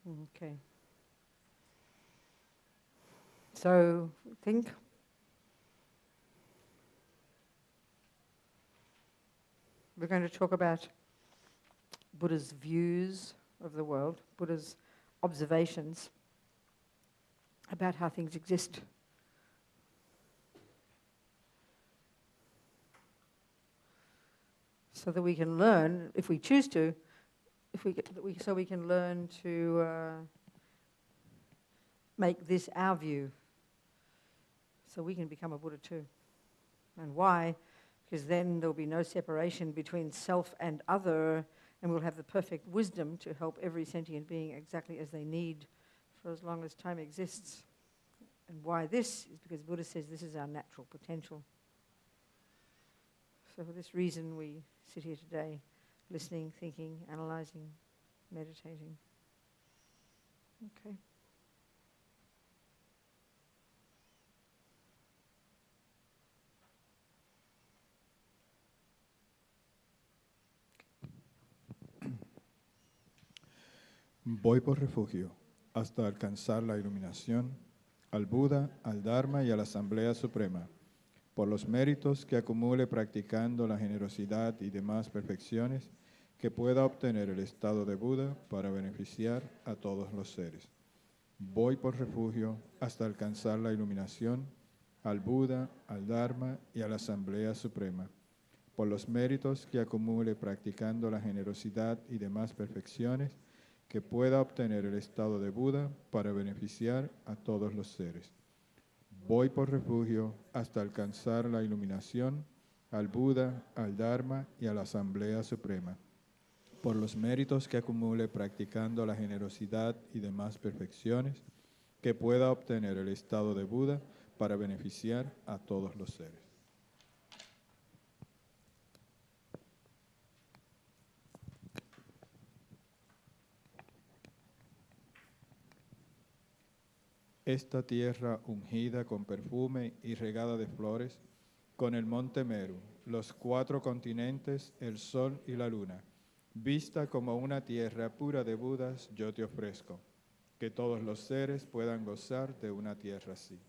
Okay. So, think. We're going to talk about Buddha's views of the world, Buddha's observations about how things exist. So that we can learn, if we choose to, so we can learn to make this our view, so we can become a Buddha too. And why? Because then there'll be no separation between self and other, and we'll have the perfect wisdom to help every sentient being exactly as they need for as long as time exists. And why this is because Buddha says this is our natural potential. So for this reason we sit here today, listening, thinking, analysing, meditating. Okay. Voy por refugio hasta alcanzar la iluminación, al Buda, al Dharma y a la Asamblea Suprema, por los méritos que acumule practicando la generosidad y demás perfecciones, que pueda obtener el estado de Buda para beneficiar a todos los seres. Voy por refugio hasta alcanzar la iluminación, al Buda, al Dharma y a la Asamblea Suprema, por los méritos que acumule practicando la generosidad y demás perfecciones, que pueda obtener el estado de Buda para beneficiar a todos los seres. Voy por refugio hasta alcanzar la iluminación, al Buda, al Dharma y a la Asamblea Suprema, por los méritos que acumule practicando la generosidad y demás perfecciones, que pueda obtener el estado de Buda para beneficiar a todos los seres. Esta tierra ungida con perfume y regada de flores, con el monte Meru, los 4 continentes, el sol y la luna, vista como una tierra pura de Budas, yo te ofrezco, que todos los seres puedan gozar de una tierra así.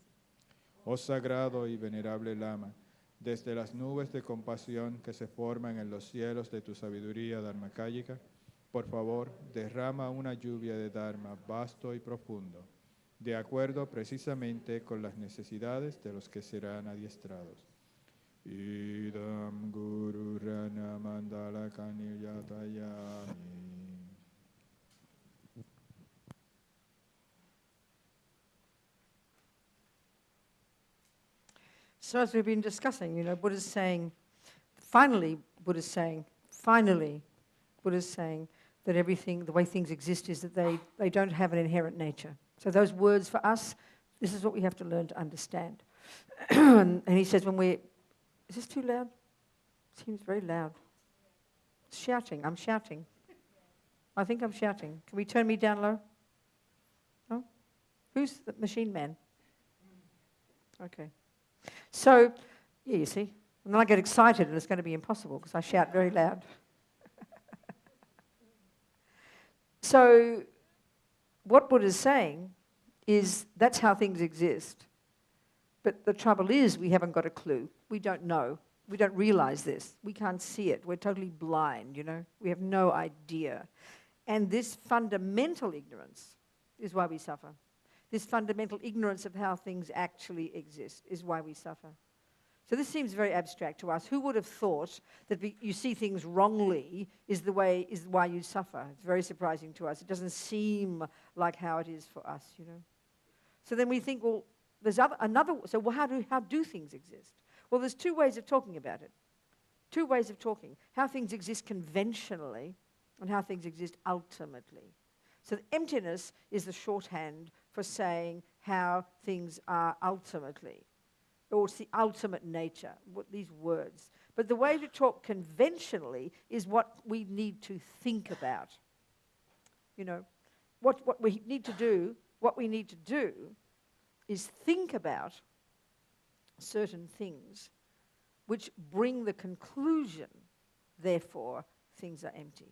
Oh sagrado y venerable Lama, desde las nubes de compasión que se forman en los cielos de tu sabiduría dharmakāyika, por favor, derrama una lluvia de Dharma vasto y profundo, de acuerdo precisamente con las necesidades de los que serán adiestrados. Idam Guru Rana Mandala Kanilyatayami. So as we've been discussing, Buddha's saying that everything, the way things exist is that they don't have an inherent nature. So those words for us, this is what we have to learn to understand. And he says is this too loud? It seems very loud. It's shouting, I'm shouting. I think I'm shouting. Can we turn me down low? No? Who's the machine man? Okay. So, yeah, you see, and then I get excited and it's going to be impossible because I shout very loud. So, what Buddha's saying is that's how things exist. But the trouble is we haven't got a clue. We don't know. We don't realize this. We can't see it. We're totally blind, We have no idea. And this fundamental ignorance is why we suffer. This fundamental ignorance of how things actually exist is why we suffer. So this seems very abstract to us. Who would have thought that you see things wrongly is why you suffer? It's very surprising to us. It doesn't seem like how it is for us, So then we think, well, there's how do things exist? Well, there's 2 ways of talking about it. 2 ways of talking. How things exist conventionally and how things exist ultimately. So the emptiness is the shorthand for saying how things are ultimately. Or it's the ultimate nature, these words. But the way to talk conventionally is what we need to think about. What we need to do is think about certain things which bring the conclusion, therefore, things are empty.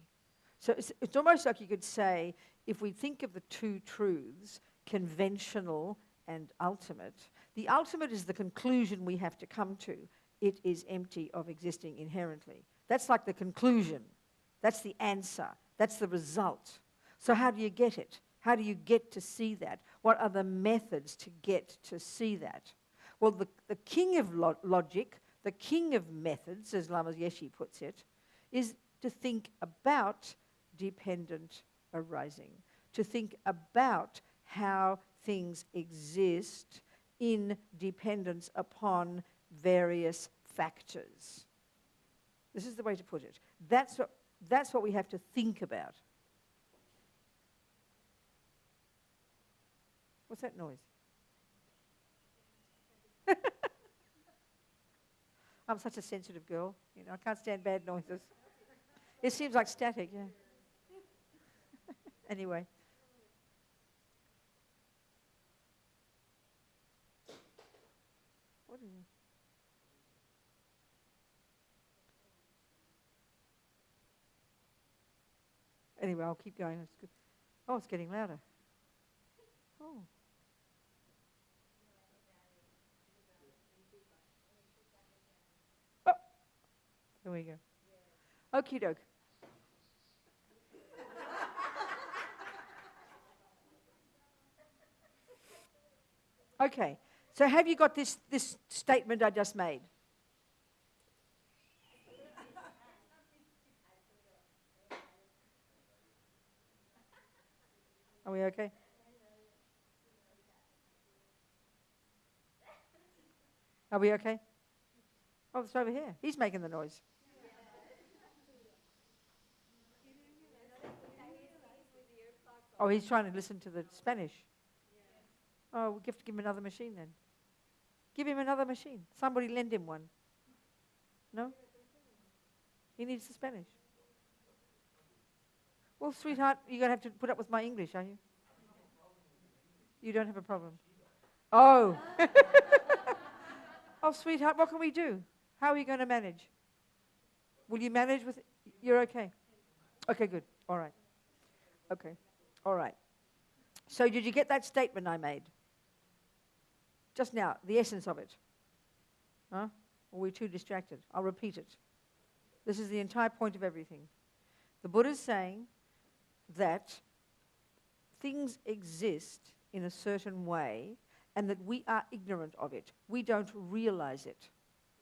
So it's almost like you could say, if we think of the two truths, conventional and ultimate, the ultimate is the conclusion we have to come to. It is empty of existing inherently. That's like the conclusion. That's the answer. That's the result. So how do you get it? How do you get to see that? What are the methods to get to see that? Well, the king of logic, the king of methods, as Lama Yeshe puts it, is to think about dependent arising, to think about how things exist in dependence upon various factors. This is the way to put it. That's what we have to think about. What's that noise? I'm such a sensitive girl. You know, I can't stand bad noises. It seems like static, yeah. Anyway. What is it? Anyway, I'll keep going. It's good. Oh, it's getting louder. Oh. Oh. There we go. Okie doke. Okay. So have you got this statement I just made? Are we okay? Are we okay? Oh, it's over here. He's making the noise. Oh, he's trying to listen to the Spanish. Oh, we have to give him another machine then. Give him another machine. Somebody lend him one. No? He needs the Spanish. Well, sweetheart, you're going to have to put up with my English, are you? You don't have a problem. Oh. Oh, sweetheart, what can we do? How are you going to manage? Will you manage with it? You're okay? Okay, good. All right. Okay. All right. So did you get that statement I made? Just now, the essence of it. Huh? Or were we too distracted? I'll repeat it. This is the entire point of everything. The Buddha's saying that things exist in a certain way and that we are ignorant of it. We don't realize it.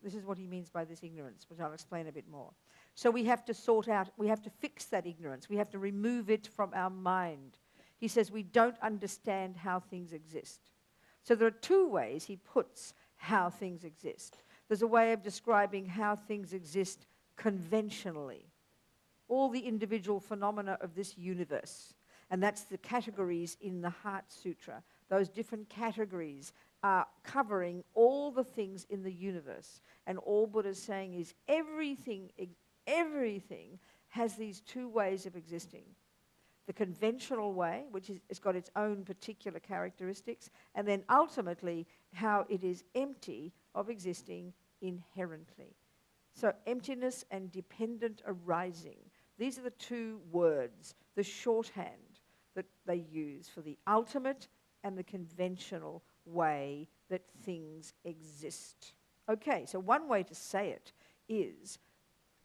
This is what he means by this ignorance, which I'll explain a bit more. So we have to sort out, we have to fix that ignorance. We have to remove it from our mind. He says we don't understand how things exist. So there are two ways he puts how things exist. There's a way of describing how things exist conventionally. All the individual phenomena of this universe. And that's the categories in the Heart Sutra. Those different categories are covering all the things in the universe. And all Buddha's saying is everything has these two ways of existing. The conventional way, which has got its own particular characteristics, and then ultimately how it is empty of existing inherently. So emptiness and dependent arising. These are the two words, the shorthand that they use for the ultimate and the conventional way that things exist. Okay, so one way to say it is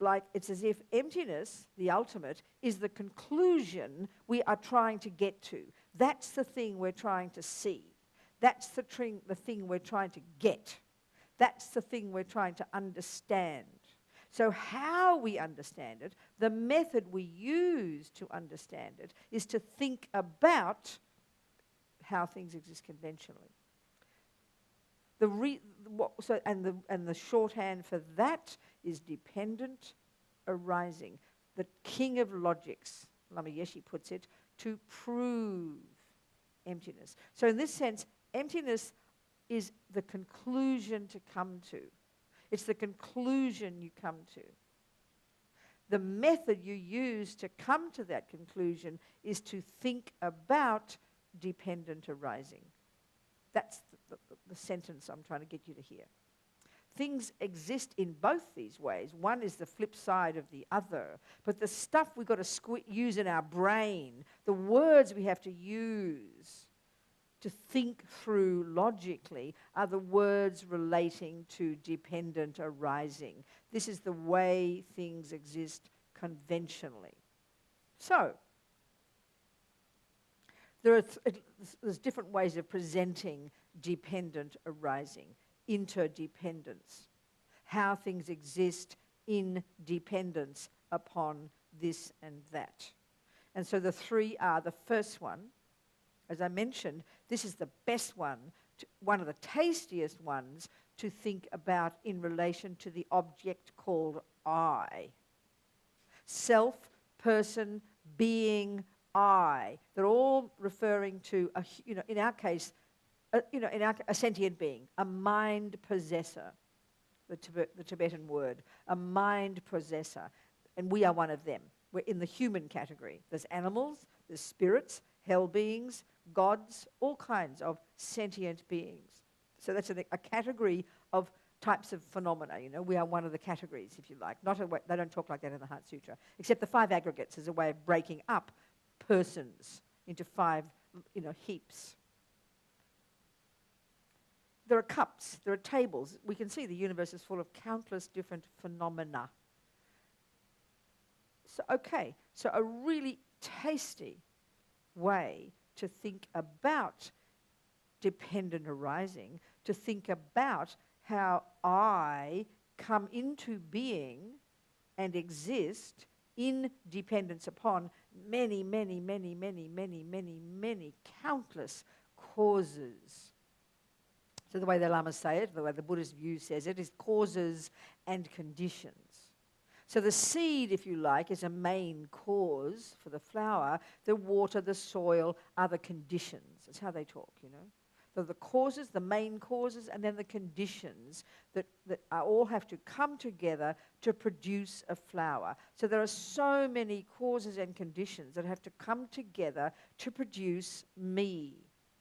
like it's as if emptiness, the ultimate, is the conclusion we are trying to get to. That's the thing we're trying to see. That's the thing we're trying to get. That's the thing we're trying to understand. So how we understand it, the method we use to understand it, is to think about how things exist conventionally. The shorthand for that is dependent arising. The king of logics, Lama Yeshe puts it, to prove emptiness. So in this sense, emptiness is the conclusion to come to. It's the conclusion you come to. The method you use to come to that conclusion is to think about dependent arising. That's the sentence I'm trying to get you to hear. things exist in both these ways. One is the flip side of the other. But the stuff we've got to use in our brain, the words we have to use to think through logically, are the words relating to dependent arising. This is the way things exist conventionally. So, there's different ways of presenting dependent arising, interdependence, how things exist in dependence upon this and that. And so the three are, the first one, as I mentioned, this is the best one, one of the tastiest ones to think about in relation to the object called I. Self, person, being, I. They're all referring to, in our case, a sentient being, a mind possessor, the Tibetan word, a mind possessor. And we are one of them. We're in the human category. There's animals, there's spirits, hell beings, gods, all kinds of sentient beings. So that's a category of types of phenomena. We are one of the categories, if you like. They don't talk like that in the Heart Sutra, except the 5 aggregates is a way of breaking up persons into 5, heaps. There are cups, there are tables. We can see the universe is full of countless different phenomena. So a really tasty way to think about dependent arising, to think about how I come into being and exist in dependence upon many, many, many, many, many, many, many countless causes. So the way the Lamas say it, the way the Buddhist view says it, is causes and conditions. So the seed, if you like, is a main cause for the flower. The water, the soil are the conditions. That's how they talk, The causes, the main causes, and then the conditions that all have to come together to produce a flower. So there are so many causes and conditions that have to come together to produce me,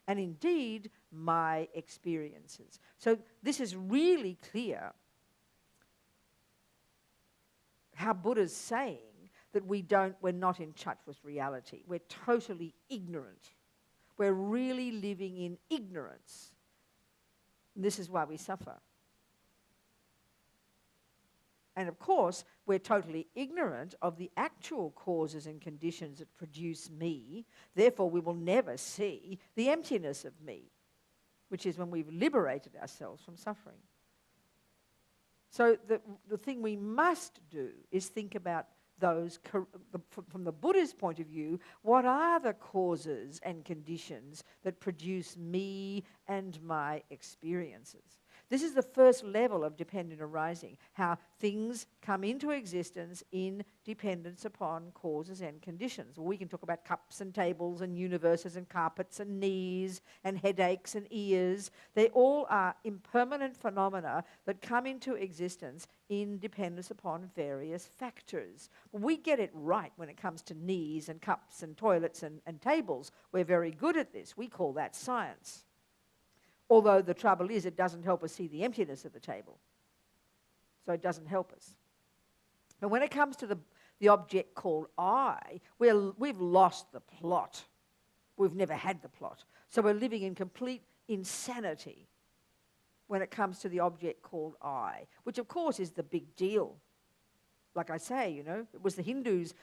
and indeed my experiences. So this is really clear how Buddha's saying that we're not in touch with reality. We're totally ignorant. We're really living in ignorance. And this is why we suffer. And of course, we're totally ignorant of the actual causes and conditions that produce me. Therefore, we will never see the emptiness of me, which is when we've liberated ourselves from suffering. So the thing we must do is think about those, from the Buddhist point of view, what are the causes and conditions that produce me and my experiences? This is the first level of dependent arising, how things come into existence in dependence upon causes and conditions. Well, we can talk about cups and tables and universes and carpets and knees and headaches and ears. They all are impermanent phenomena that come into existence in dependence upon various factors. Well, we get it right when it comes to knees and cups and toilets and tables. We're very good at this. We call that science. Although the trouble is, it doesn't help us see the emptiness of the table. So it doesn't help us. But when it comes to the object called I, we've lost the plot. We've never had the plot. So we're living in complete insanity when it comes to the object called I, which of course is the big deal. Like I say, it was the Hindus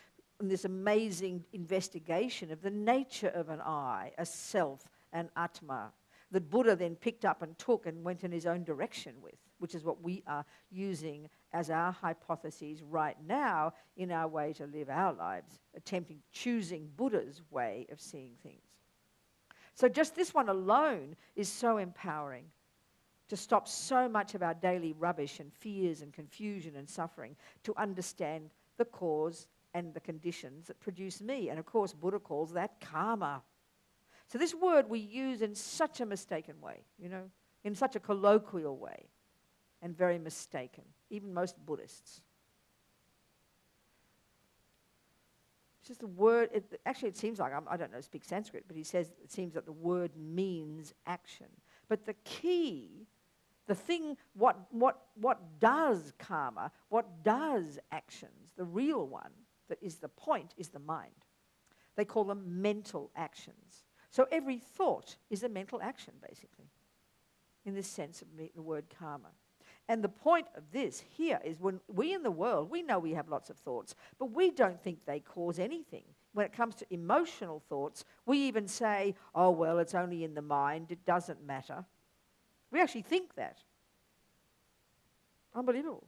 in this amazing investigation of the nature of an I, a self, an Atma, that Buddha then picked up and took and went in his own direction with, which is what we are using as our hypotheses right now in our way to live our lives, choosing Buddha's way of seeing things. So just this one alone is so empowering to stop so much of our daily rubbish and fears and confusion and suffering, to understand the cause and the conditions that produce me. And of course, Buddha calls that karma. So this word we use in such a mistaken way, in such a colloquial way, and very mistaken, even most Buddhists. It's just a word, it seems like, I don't know, speak Sanskrit, but he says it seems that the word means action. But the key The thing, what does karma, what does actions, the real one that is the point is the mind. They call them mental actions. So every thought is a mental action, basically, in this sense of the word karma. And the point of this here is when we in the world, we know we have lots of thoughts, but we don't think they cause anything. When it comes to emotional thoughts, we even say, oh, well, it's only in the mind, it doesn't matter. We actually think that. Unbelievable.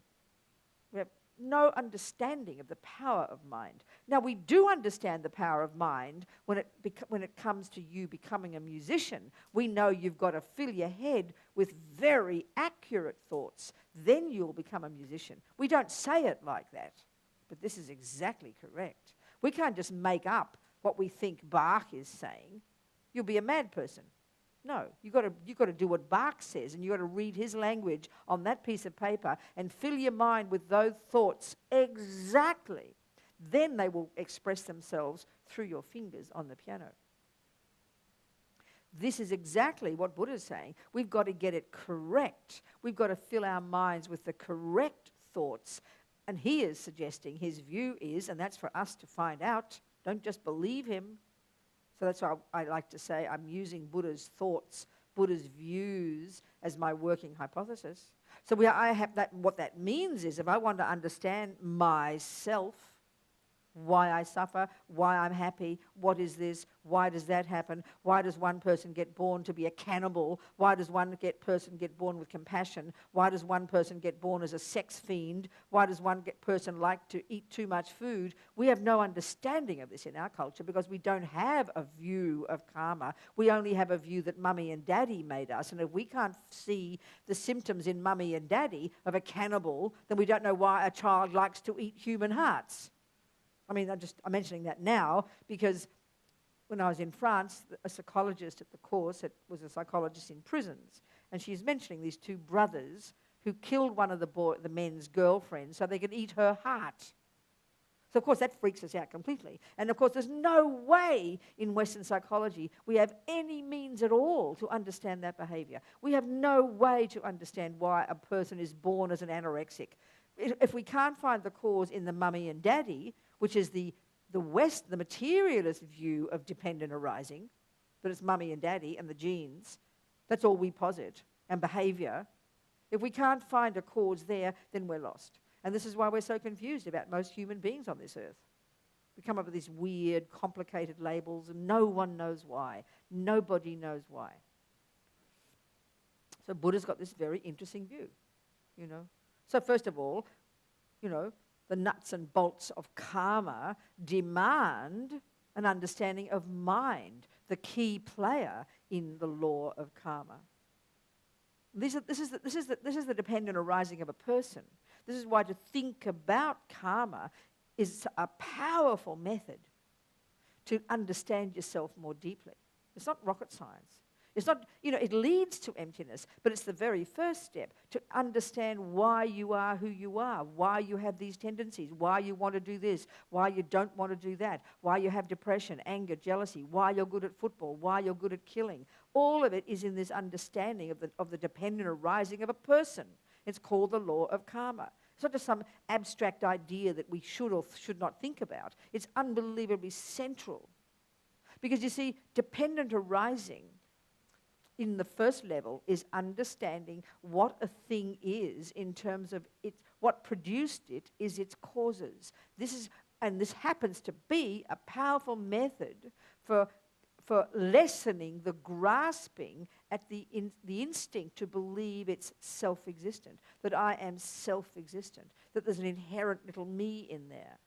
We have no understanding of the power of mind. Now, we do understand the power of mind when it comes to you becoming a musician. We know you've got to fill your head with very accurate thoughts. Then you'll become a musician. We don't say it like that, but this is exactly correct. We can't just make up what we think Bach is saying. You'll be a mad person. No, you've got to do what Bach says, and you've got to read his language on that piece of paper and fill your mind with those thoughts exactly. Then they will express themselves through your fingers on the piano. This is exactly what Buddha's saying. We've got to get it correct. We've got to fill our minds with the correct thoughts. And he is suggesting, his view is, and that's for us to find out, don't just believe him. So that's why I like to say I'm using Buddha's thoughts, Buddha's views as my working hypothesis. So I have that. What that means is if I want to understand myself, why I suffer, why I'm happy, what is this, why does that happen, why does one person get born to be a cannibal, why does one person get born with compassion, why does one person get born as a sex fiend, why does one person like to eat too much food. We have no understanding of this in our culture because we don't have a view of karma. We only have a view that mummy and daddy made us, and if we can't see the symptoms in mummy and daddy of a cannibal, then we don't know why a child likes to eat human hearts. I mean, I'm mentioning that now because when I was in France, a psychologist at the course was a psychologist in prisons, and she's mentioning these two brothers who killed one of the men's girlfriends so they could eat her heart. So, of course, that freaks us out completely. And, of course, there's no way in Western psychology we have any means at all to understand that behavior. We have no way to understand why a person is born as an anorexic. If we can't find the cause in the mummy and daddy, which is the materialist view of dependent arising, but it's mummy and daddy and the genes, that's all we posit, and behavior. If we can't find a cause there, then we're lost. And this is why we're so confused about most human beings on this earth. We come up with these weird, complicated labels, and no one knows why. Nobody knows why. So Buddha's got this very interesting view, you know. So first of all, you know, the nuts and bolts of karma demand an understanding of mind, the key player in the law of karma. This is the dependent arising of a person. This is why to think about karma is a powerful method to understand yourself more deeply. It's not rocket science. It's not, you know, it leads to emptiness, but it's the very first step to understand why you are who you are, why you have these tendencies, why you want to do this, why you don't want to do that, why you have depression, anger, jealousy, why you're good at football, why you're good at killing. All of it is in this understanding of the dependent arising of a person. It's called the law of karma. It's not just some abstract idea that we should or should not think about. It's unbelievably central. Because you see, dependent arising in the first level is understanding what a thing is in terms of what produced it is its causes. This happens to be a powerful method for lessening the grasping at the instinct to believe it's self-existent, that I am self-existent, that there's an inherent little me in there.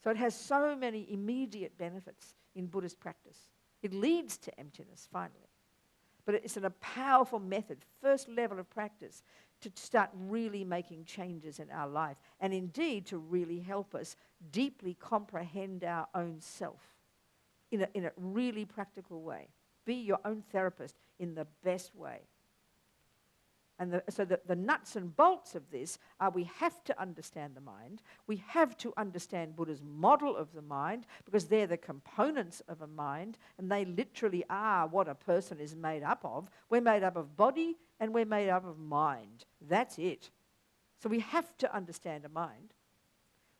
So it has so many immediate benefits in Buddhist practice. It leads to emptiness, finally. But it's a powerful method, first level of practice, to start really making changes in our life, and indeed to really help us deeply comprehend our own self in a really practical way. Be your own therapist in the best way. And so the nuts and bolts of this are we have to understand the mind. We have to understand Buddha's model of the mind, because they're the components of a mind, and they literally are what a person is made up of. We're made up of body and we're made up of mind. That's it. So we have to understand a mind,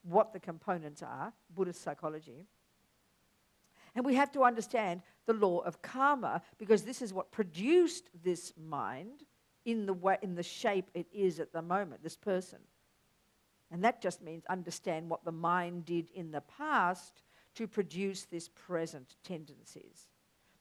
what the components are, Buddhist psychology. And we have to understand the law of karma, because this is what produced this mind in the shape it is at the moment, this person. And that just means understand what the mind did in the past to produce this present tendencies.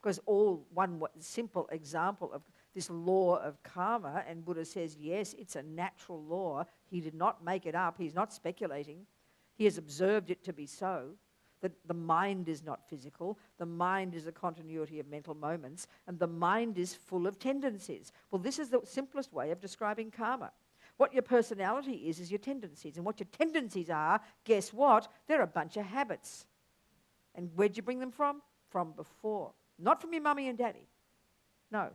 Because one simple example of this law of karma, and Buddha says, yes, it's a natural law. He did not make it up. He's not speculating. He has observed it to be so, that the mind is not physical. The mind is a continuity of mental moments, and the mind is full of tendencies. Well, this is the simplest way of describing karma. What your personality is your tendencies. And what your tendencies are, guess what? They're a bunch of habits. And where'd you bring them from? From before. Not from your mummy and daddy. No.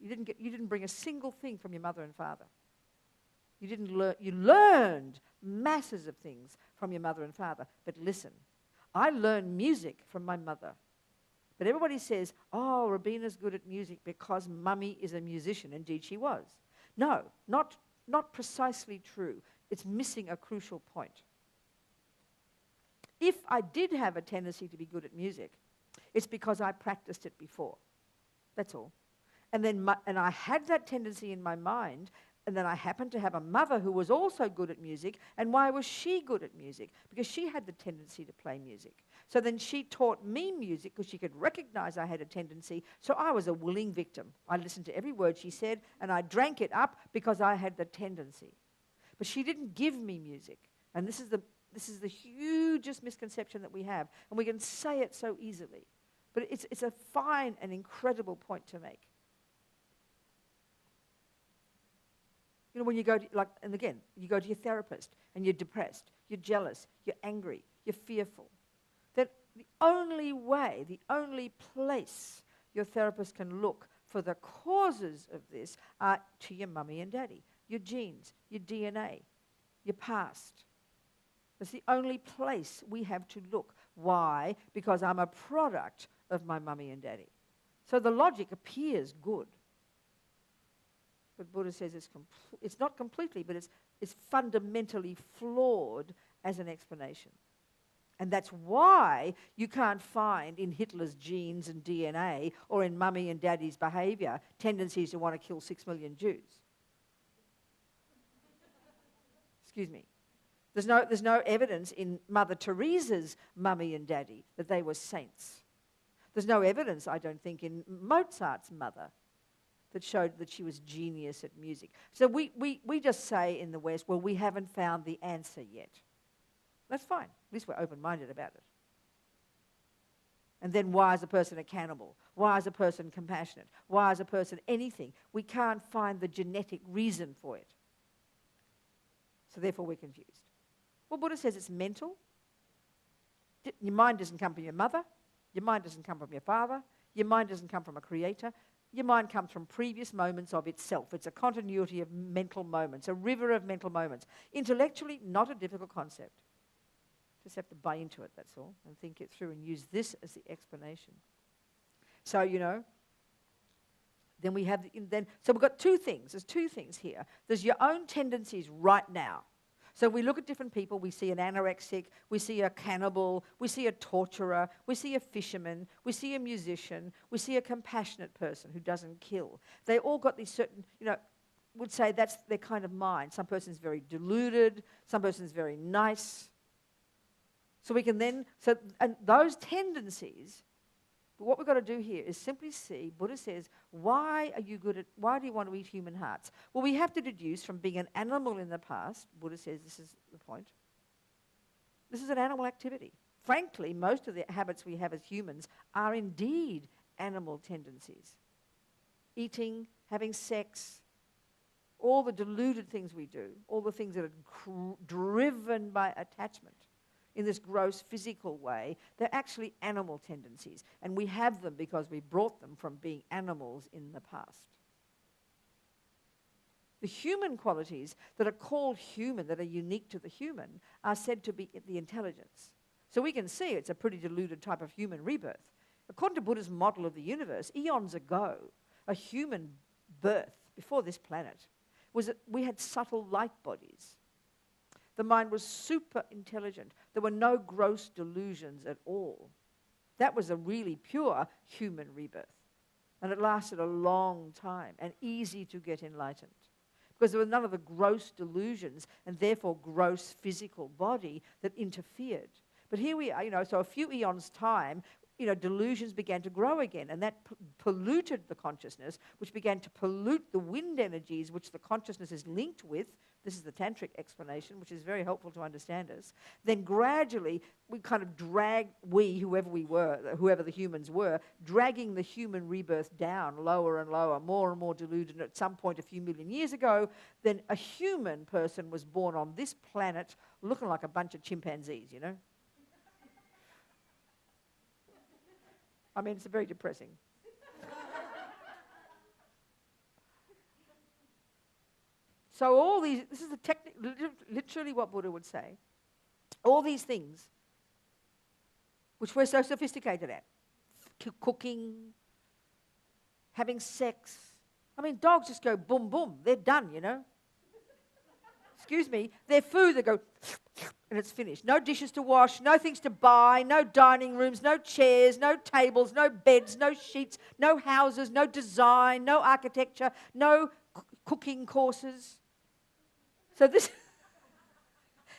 You didn't bring a single thing from your mother and father. You learned masses of things from your mother and father. But listen, I learned music from my mother. But everybody says, oh, Robina's good at music because mummy is a musician. Indeed, she was. No, not precisely true. It's missing a crucial point. If I did have a tendency to be good at music, it's because I practiced it before. That's all. And I had that tendency in my mind, and then I happened to have a mother who was also good at music. And why was she good at music? Because she had the tendency to play music. So then she taught me music because she could recognize I had a tendency. So I was a willing victim. I listened to every word she said, and I drank it up because I had the tendency. But she didn't give me music. And this is the hugest misconception that we have. And we can say it so easily. But it's a fine and incredible point to make. You know, when you go to, you go to your therapist and you're depressed, you're jealous, you're angry, you're fearful. That the only way, the only place your therapist can look for the causes of this are to your mummy and daddy, your genes, your DNA, your past. That's the only place we have to look. Why? Because I'm a product of my mummy and daddy. So the logic appears good. But Buddha says it's not completely, but it's fundamentally flawed as an explanation. And that's why you can't find in Hitler's genes and DNA or in mummy and daddy's behavior tendencies to want to kill 6 million Jews. Excuse me. There's no evidence in Mother Teresa's mummy and daddy that they were saints. There's no evidence, I don't think, in Mozart's mother that showed that she was genius at music. So we just say in the West, well, we haven't found the answer yet. That's fine. At least we're open-minded about it. And then why is a person a cannibal? Why is a person compassionate? Why is a person anything? We can't find the genetic reason for it. So therefore we're confused. Well, Buddha says it's mental. Your mind doesn't come from your mother. Your mind doesn't come from your father. Your mind doesn't come from a creator. Your mind comes from previous moments of itself. It's a continuity of mental moments, a river of mental moments. Intellectually, not a difficult concept. Just have to buy into it, that's all, and think it through and use this as the explanation. So, then we have, so we've got two things. There's two things here. There's your own tendencies right now. So we look at different people, we see an anorexic, we see a cannibal, we see a torturer, we see a fisherman, we see a musician, we see a compassionate person who doesn't kill. They all got these certain, would say that's their kind of mind. Some person's very deluded, some person's very nice. So we can then, and those tendencies, what we've got to do here is simply see, Buddha says, why do you want to eat human hearts? Well, we have to deduce from being an animal in the past, Buddha says this is the point. This is an animal activity. Frankly, most of the habits we have as humans are indeed animal tendencies. Eating, having sex, all the deluded things we do, all the things that are driven by attachment. In this gross physical way, they're actually animal tendencies. And we have them because we brought them from being animals in the past. The human qualities that are called human, that are unique to the human, are said to be the intelligence. So we can see it's a pretty diluted type of human rebirth. According to Buddha's model of the universe, eons ago, a human birth before this planet was that we had subtle light bodies. The mind was super intelligent. There were no gross delusions at all. That was a really pure human rebirth. And it lasted a long time and easy to get enlightened, because there were none of the gross delusions and therefore gross physical body that interfered. But here we are, so a few eons' time, delusions began to grow again, and that polluted the consciousness, which began to pollute the wind energies which the consciousness is linked with. This is the tantric explanation, which is very helpful to understand us. Then gradually, we kind of whoever the humans were, dragging the human rebirth down lower and lower, more and more deluded. And at some point a few million years ago, then a human person was born on this planet looking like a bunch of chimpanzees, I mean, it's very depressing. So all these, this is literally what Buddha would say. All these things, which we're so sophisticated at, cooking, having sex. I mean, dogs just go boom, boom. They're done, Excuse me. Their food, they go, and it's finished. No dishes to wash, no things to buy, no dining rooms, no chairs, no tables, no beds, no sheets, no houses, no design, no architecture, no cooking courses. So this,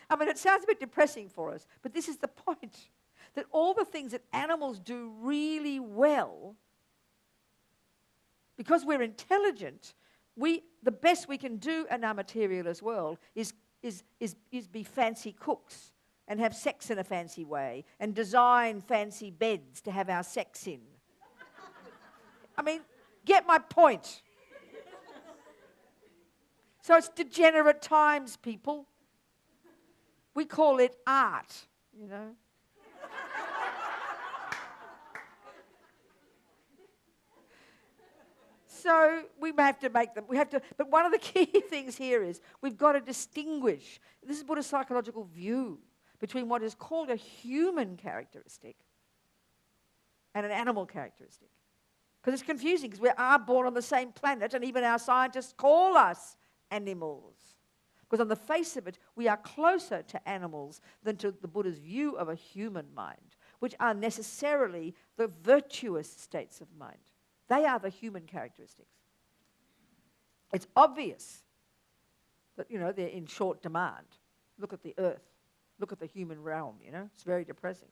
I mean, it sounds a bit depressing for us, but this is the point, that all the things that animals do really well, because we're intelligent, the best we can do in our materialist world is be fancy cooks and have sex in a fancy way and design fancy beds to have our sex in. I mean, get my point. So it's degenerate times, people. We call it art, So we have to make them. But one of the key things here is we've got to distinguish. This is Buddha's psychological view between what is called a human characteristic and an animal characteristic. Because it's confusing, because we are born on the same planet, and even our scientists call us animals. Because on the face of it, we are closer to animals than to the Buddha's view of a human mind, which are necessarily the virtuous states of mind. They are the human characteristics. It's obvious that, they're in short demand. Look at the earth. Look at the human realm, It's very depressing.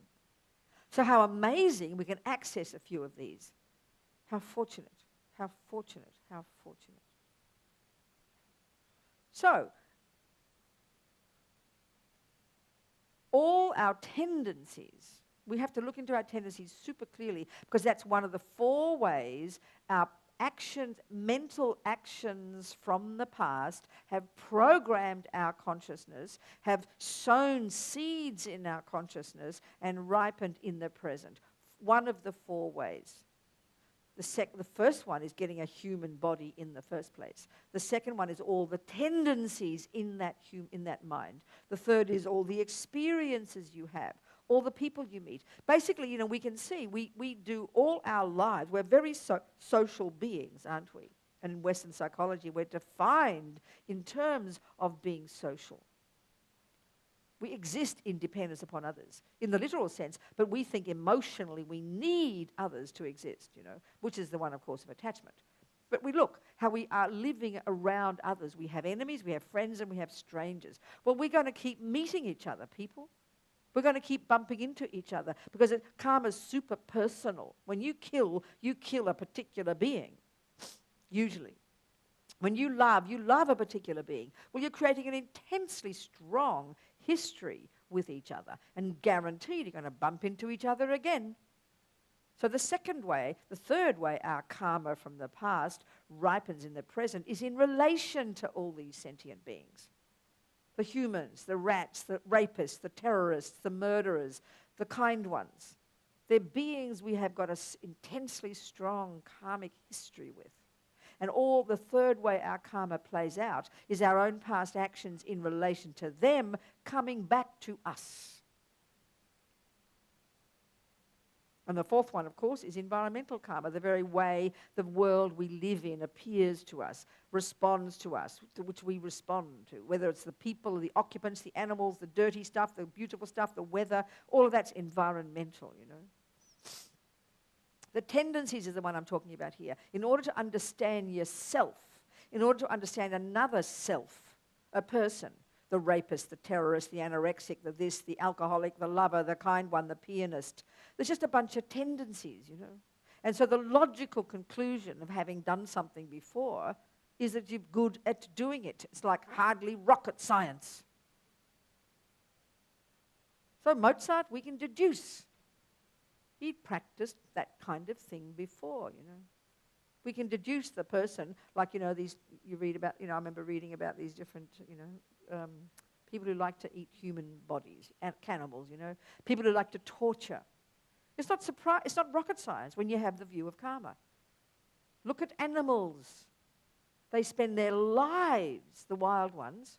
So how amazing we can access a few of these. How fortunate, how fortunate, how fortunate. So, all our tendencies, we have to look into our tendencies super clearly, because that's one of the 4 ways our actions, mental actions from the past have programmed our consciousness, have sown seeds in our consciousness and ripened in the present. One of the 4 ways. The first one is getting a human body in the first place. The second one is all the tendencies in that mind. The third is all the experiences you have, all the people you meet. Basically, we can see we do all our lives. We're very social beings, aren't we? And in Western psychology, we're defined in terms of being social. We exist in dependence upon others, in the literal sense, but we think emotionally we need others to exist, which is the one, of course, of attachment. But we look how we are living around others. We have enemies, we have friends, and we have strangers. Well, we're going to keep meeting each other, people. We're going to keep bumping into each other, because karma's super personal. When you kill a particular being, usually. When you love a particular being. Well, you're creating an intensely strong history with each other, and guaranteed you're going to bump into each other again. So the third way our karma from the past ripens in the present is in relation to all these sentient beings. The humans, the rats, the rapists, the terrorists, the murderers, the kind ones. They're beings we have got an intensely strong karmic history with. And all the third way our karma plays out is our own past actions in relation to them coming back to us. And the fourth one, of course, is environmental karma, the very way the world we live in appears to us, responds to us, to which we respond to, whether it's the people, the occupants, the animals, the dirty stuff, the beautiful stuff, the weather, all of that's environmental, you know. The tendencies is the one I'm talking about here. In order to understand yourself, in order to understand another self, a person, the rapist, the terrorist, the anorexic, the this, the alcoholic, the lover, the kind one, the pianist. There's just a bunch of tendencies, you know. And so the logical conclusion of having done something before is that you're good at doing it. It's like hardly rocket science. So Mozart, we can deduce. He practiced that kind of thing before, you know. We can deduce the person, like, you know, these, you read about, you know, I remember reading about these different, you know, people who like to eat human bodies, cannibals, you know, people who like to torture. It's not rocket science when you have the view of karma. Look at animals. They spend their lives, the wild ones,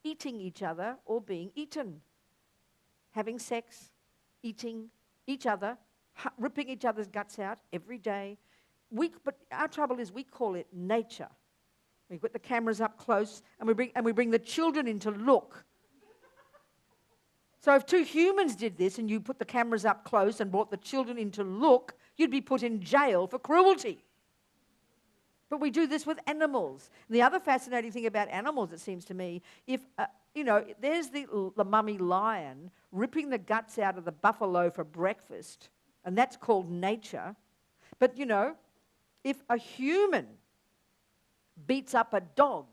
eating each other or being eaten, having sex, eating each other, ripping each other's guts out every day. But our trouble is we call it nature. We put the cameras up close and we bring the children in to look. So if two humans did this and you put the cameras up close and brought the children in to look, you'd be put in jail for cruelty. But we do this with animals. And the other fascinating thing about animals, it seems to me, if, you know, there's the mummy lion ripping the guts out of the buffalo for breakfast, and that's called nature. But, you know, if a human beats up a dog,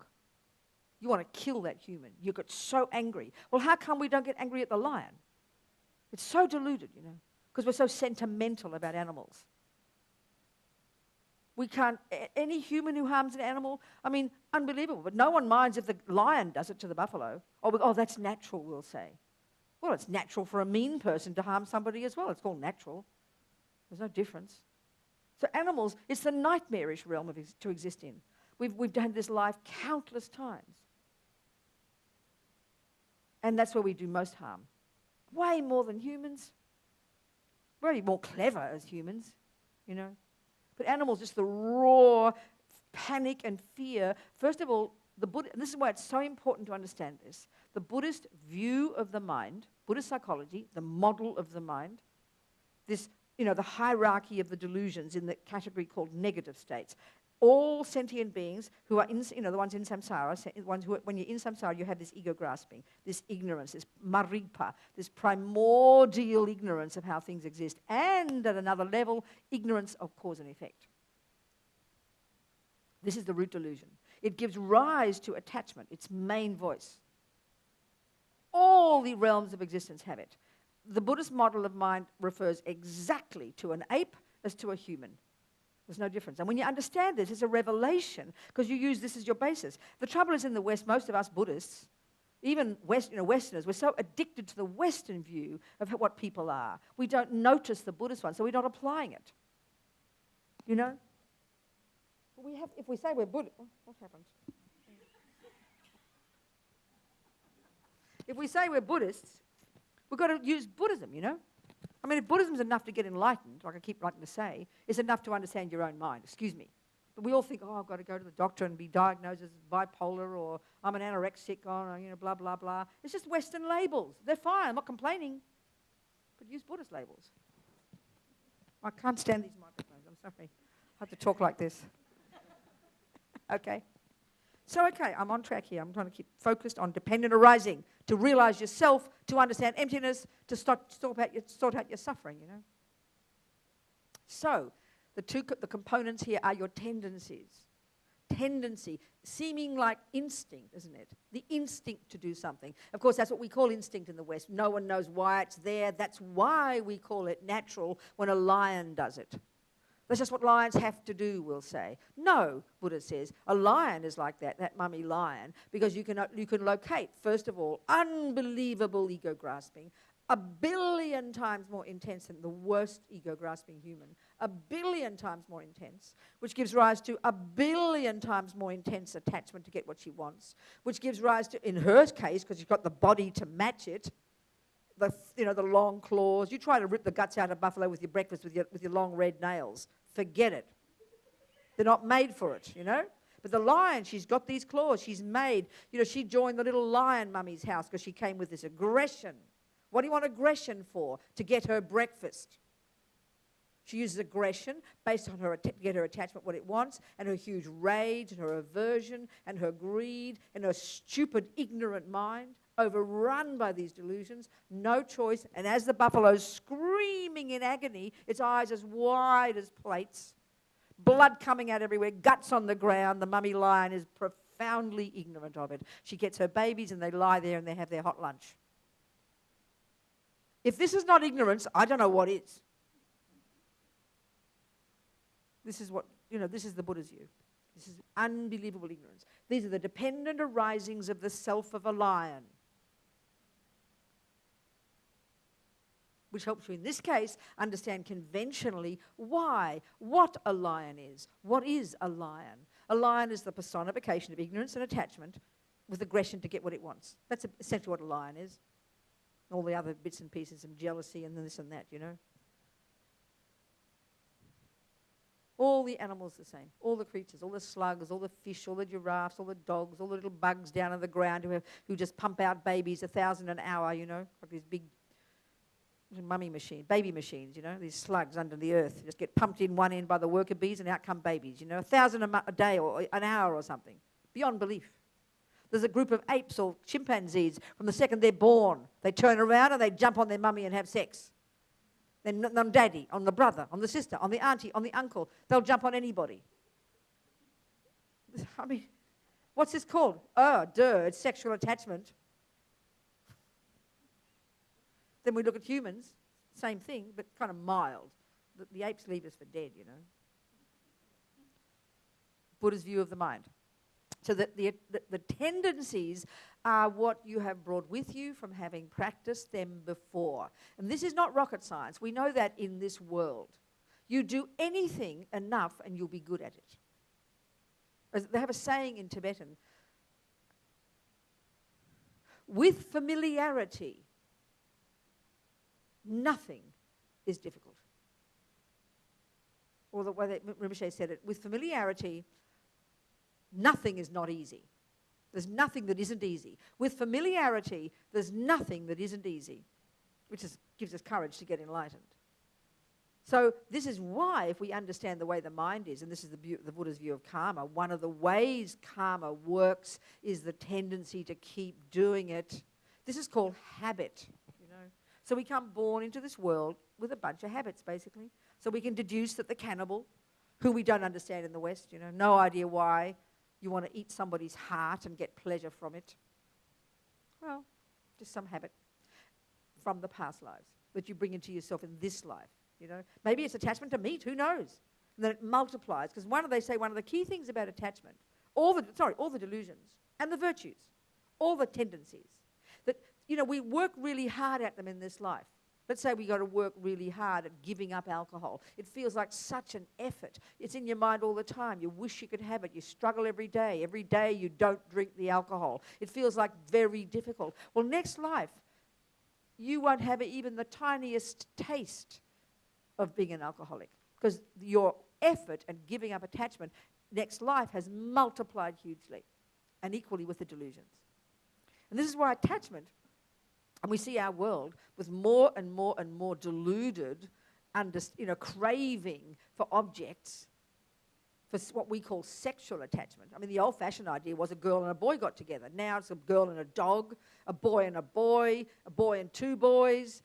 you want to kill that human. You get so angry. Well, how come we don't get angry at the lion? It's so deluded, you know, because we're so sentimental about animals. We can't, any human who harms an animal, I mean, unbelievable. But no one minds if the lion does it to the buffalo. Oh, that's natural, we'll say. Well, it's natural for a mean person to harm somebody as well. It's called natural. There's no difference. So animals, it's the nightmarish realm to exist in. We've done this life countless times. And that's where we do most harm. Way more than humans. We're more clever as humans, you know. But animals, just the raw panic and fear. First of all, and this is why it's so important to understand this. The Buddhist view of the mind, Buddhist psychology, the model of the mind, this, you know, the hierarchy of the delusions in the category called negative states. All sentient beings who are in, you know, the ones in samsara, the ones who, when you're in samsara, you have this ego grasping, this ignorance, this marigpa, this primordial ignorance of how things exist, and at another level, ignorance of cause and effect. This is the root delusion. It gives rise to attachment, its main voice. All the realms of existence have it. The Buddhist model of mind refers exactly to an ape as to a human. There's no difference. And when you understand this, it's a revelation because you use this as your basis. The trouble is in the West, most of us Buddhists, even Westerners, we're so addicted to the Western view of what people are. We don't notice the Buddhist one, so we're not applying it. You know? If we say we're Buddhist, what happened? If we say we're Buddhists, we've got to use Buddhism, you know? I mean, if Buddhism is enough to get enlightened, like I keep liking to say, it's enough to understand your own mind, excuse me. But we all think, oh, I've got to go to the doctor and be diagnosed as bipolar, or I'm an anorexic, or, you know, blah, blah, blah. It's just Western labels. They're fine, I'm not complaining. But use Buddhist labels. I can't stand these microphones, I'm sorry. I have to talk like this. Okay. So, okay, I'm on track here. I'm trying to keep focused on dependent arising, to realize yourself, to understand emptiness, to sort out your suffering, you know. So, the components here are your tendencies. Tendency, seeming like instinct, isn't it? The instinct to do something. Of course, that's what we call instinct in the West. No one knows why it's there. That's why we call it natural when a lion does it. That's just what lions have to do, we'll say. No, Buddha says, a lion is like that mummy lion, because you can locate, first of all, unbelievable ego grasping, a billion times more intense than the worst ego-grasping human, a billion times more intense, which gives rise to a billion times more intense attachment to get what she wants, which gives rise to, in her case, because she's got the body to match it, the long claws. You try to rip the guts out of buffalo with your breakfast with your long red nails. Forget it. They're not made for it, But the lion, she's got these claws. She's made, she joined the little lion mummy's house because she came with this aggression. What do you want aggression for? To get her breakfast. She uses aggression based on to get her attachment what it wants, and her huge rage and her aversion and her greed and her stupid, ignorant mind, overrun by these delusions, no choice. And as the buffalo's screaming in agony, its eyes as wide as plates, blood coming out everywhere, guts on the ground, the mummy lion is profoundly ignorant of it. She gets her babies and they lie there and they have their hot lunch. If this is not ignorance, I don't know what is. This is the Buddha's view. This is unbelievable ignorance. These are the dependent arisings of the self of a lion, which helps you in this case understand conventionally what a lion is. What is a lion? A lion is the personification of ignorance and attachment with aggression to get what it wants. That's essentially what a lion is. All the other bits and pieces and jealousy and this and that, All the animals the same. All the creatures, all the slugs, all the fish, all the giraffes, all the dogs, all the little bugs down on the ground who just pump out babies 1,000 an hour, like these big baby machines, these slugs under the earth. Just get pumped in one end by the worker bees and out come babies, 1,000 a day or an hour or something. Beyond belief. There's a group of apes or chimpanzees, from the second they're born, they turn around and they jump on their mummy and have sex. Then on daddy, on the brother, on the sister, on the auntie, on the uncle. They'll jump on anybody. I mean, what's this called? It's sexual attachment. Then we look at humans, same thing, but kind of mild. The apes leave us for dead, Buddha's view of the mind. So that the tendencies are what you have brought with you from having practiced them before. And this is not rocket science. We know that in this world. You do anything enough and you'll be good at it. As they have a saying in Tibetan, with familiarity, nothing is difficult. Or the way that Rinpoche said it, with familiarity, nothing is not easy. There's nothing that isn't easy. With familiarity, there's nothing that isn't easy, which gives us courage to get enlightened. So this is why, if we understand the way the mind is, and this is the Buddha's view of karma, one of the ways karma works is the tendency to keep doing it. This is called habit, So we come born into this world with a bunch of habits, basically. So we can deduce that the cannibal, who we don't understand in the West, no idea why you want to eat somebody's heart and get pleasure from it. Well, just some habit from the past lives that you bring into yourself in this life, Maybe it's attachment to meat, who knows? And then it multiplies, because they say one of the key things about attachment, all the delusions and the virtues, all the tendencies, that, we work really hard at them in this life. Let's say we got to work really hard at giving up alcohol. It feels like such an effort. It's in your mind all the time. You wish you could have it. You struggle every day. Every day you don't drink the alcohol. It feels like very difficult. Well, next life, you won't have even the tiniest taste of being an alcoholic, because your effort and giving up attachment next life has multiplied hugely, and equally with the delusions. And this is why attachment, and we see our world with more and more and more deluded, craving for objects, for what we call sexual attachment. I mean, the old-fashioned idea was a girl and a boy got together. Now it's a girl and a dog, a boy and a boy and two boys,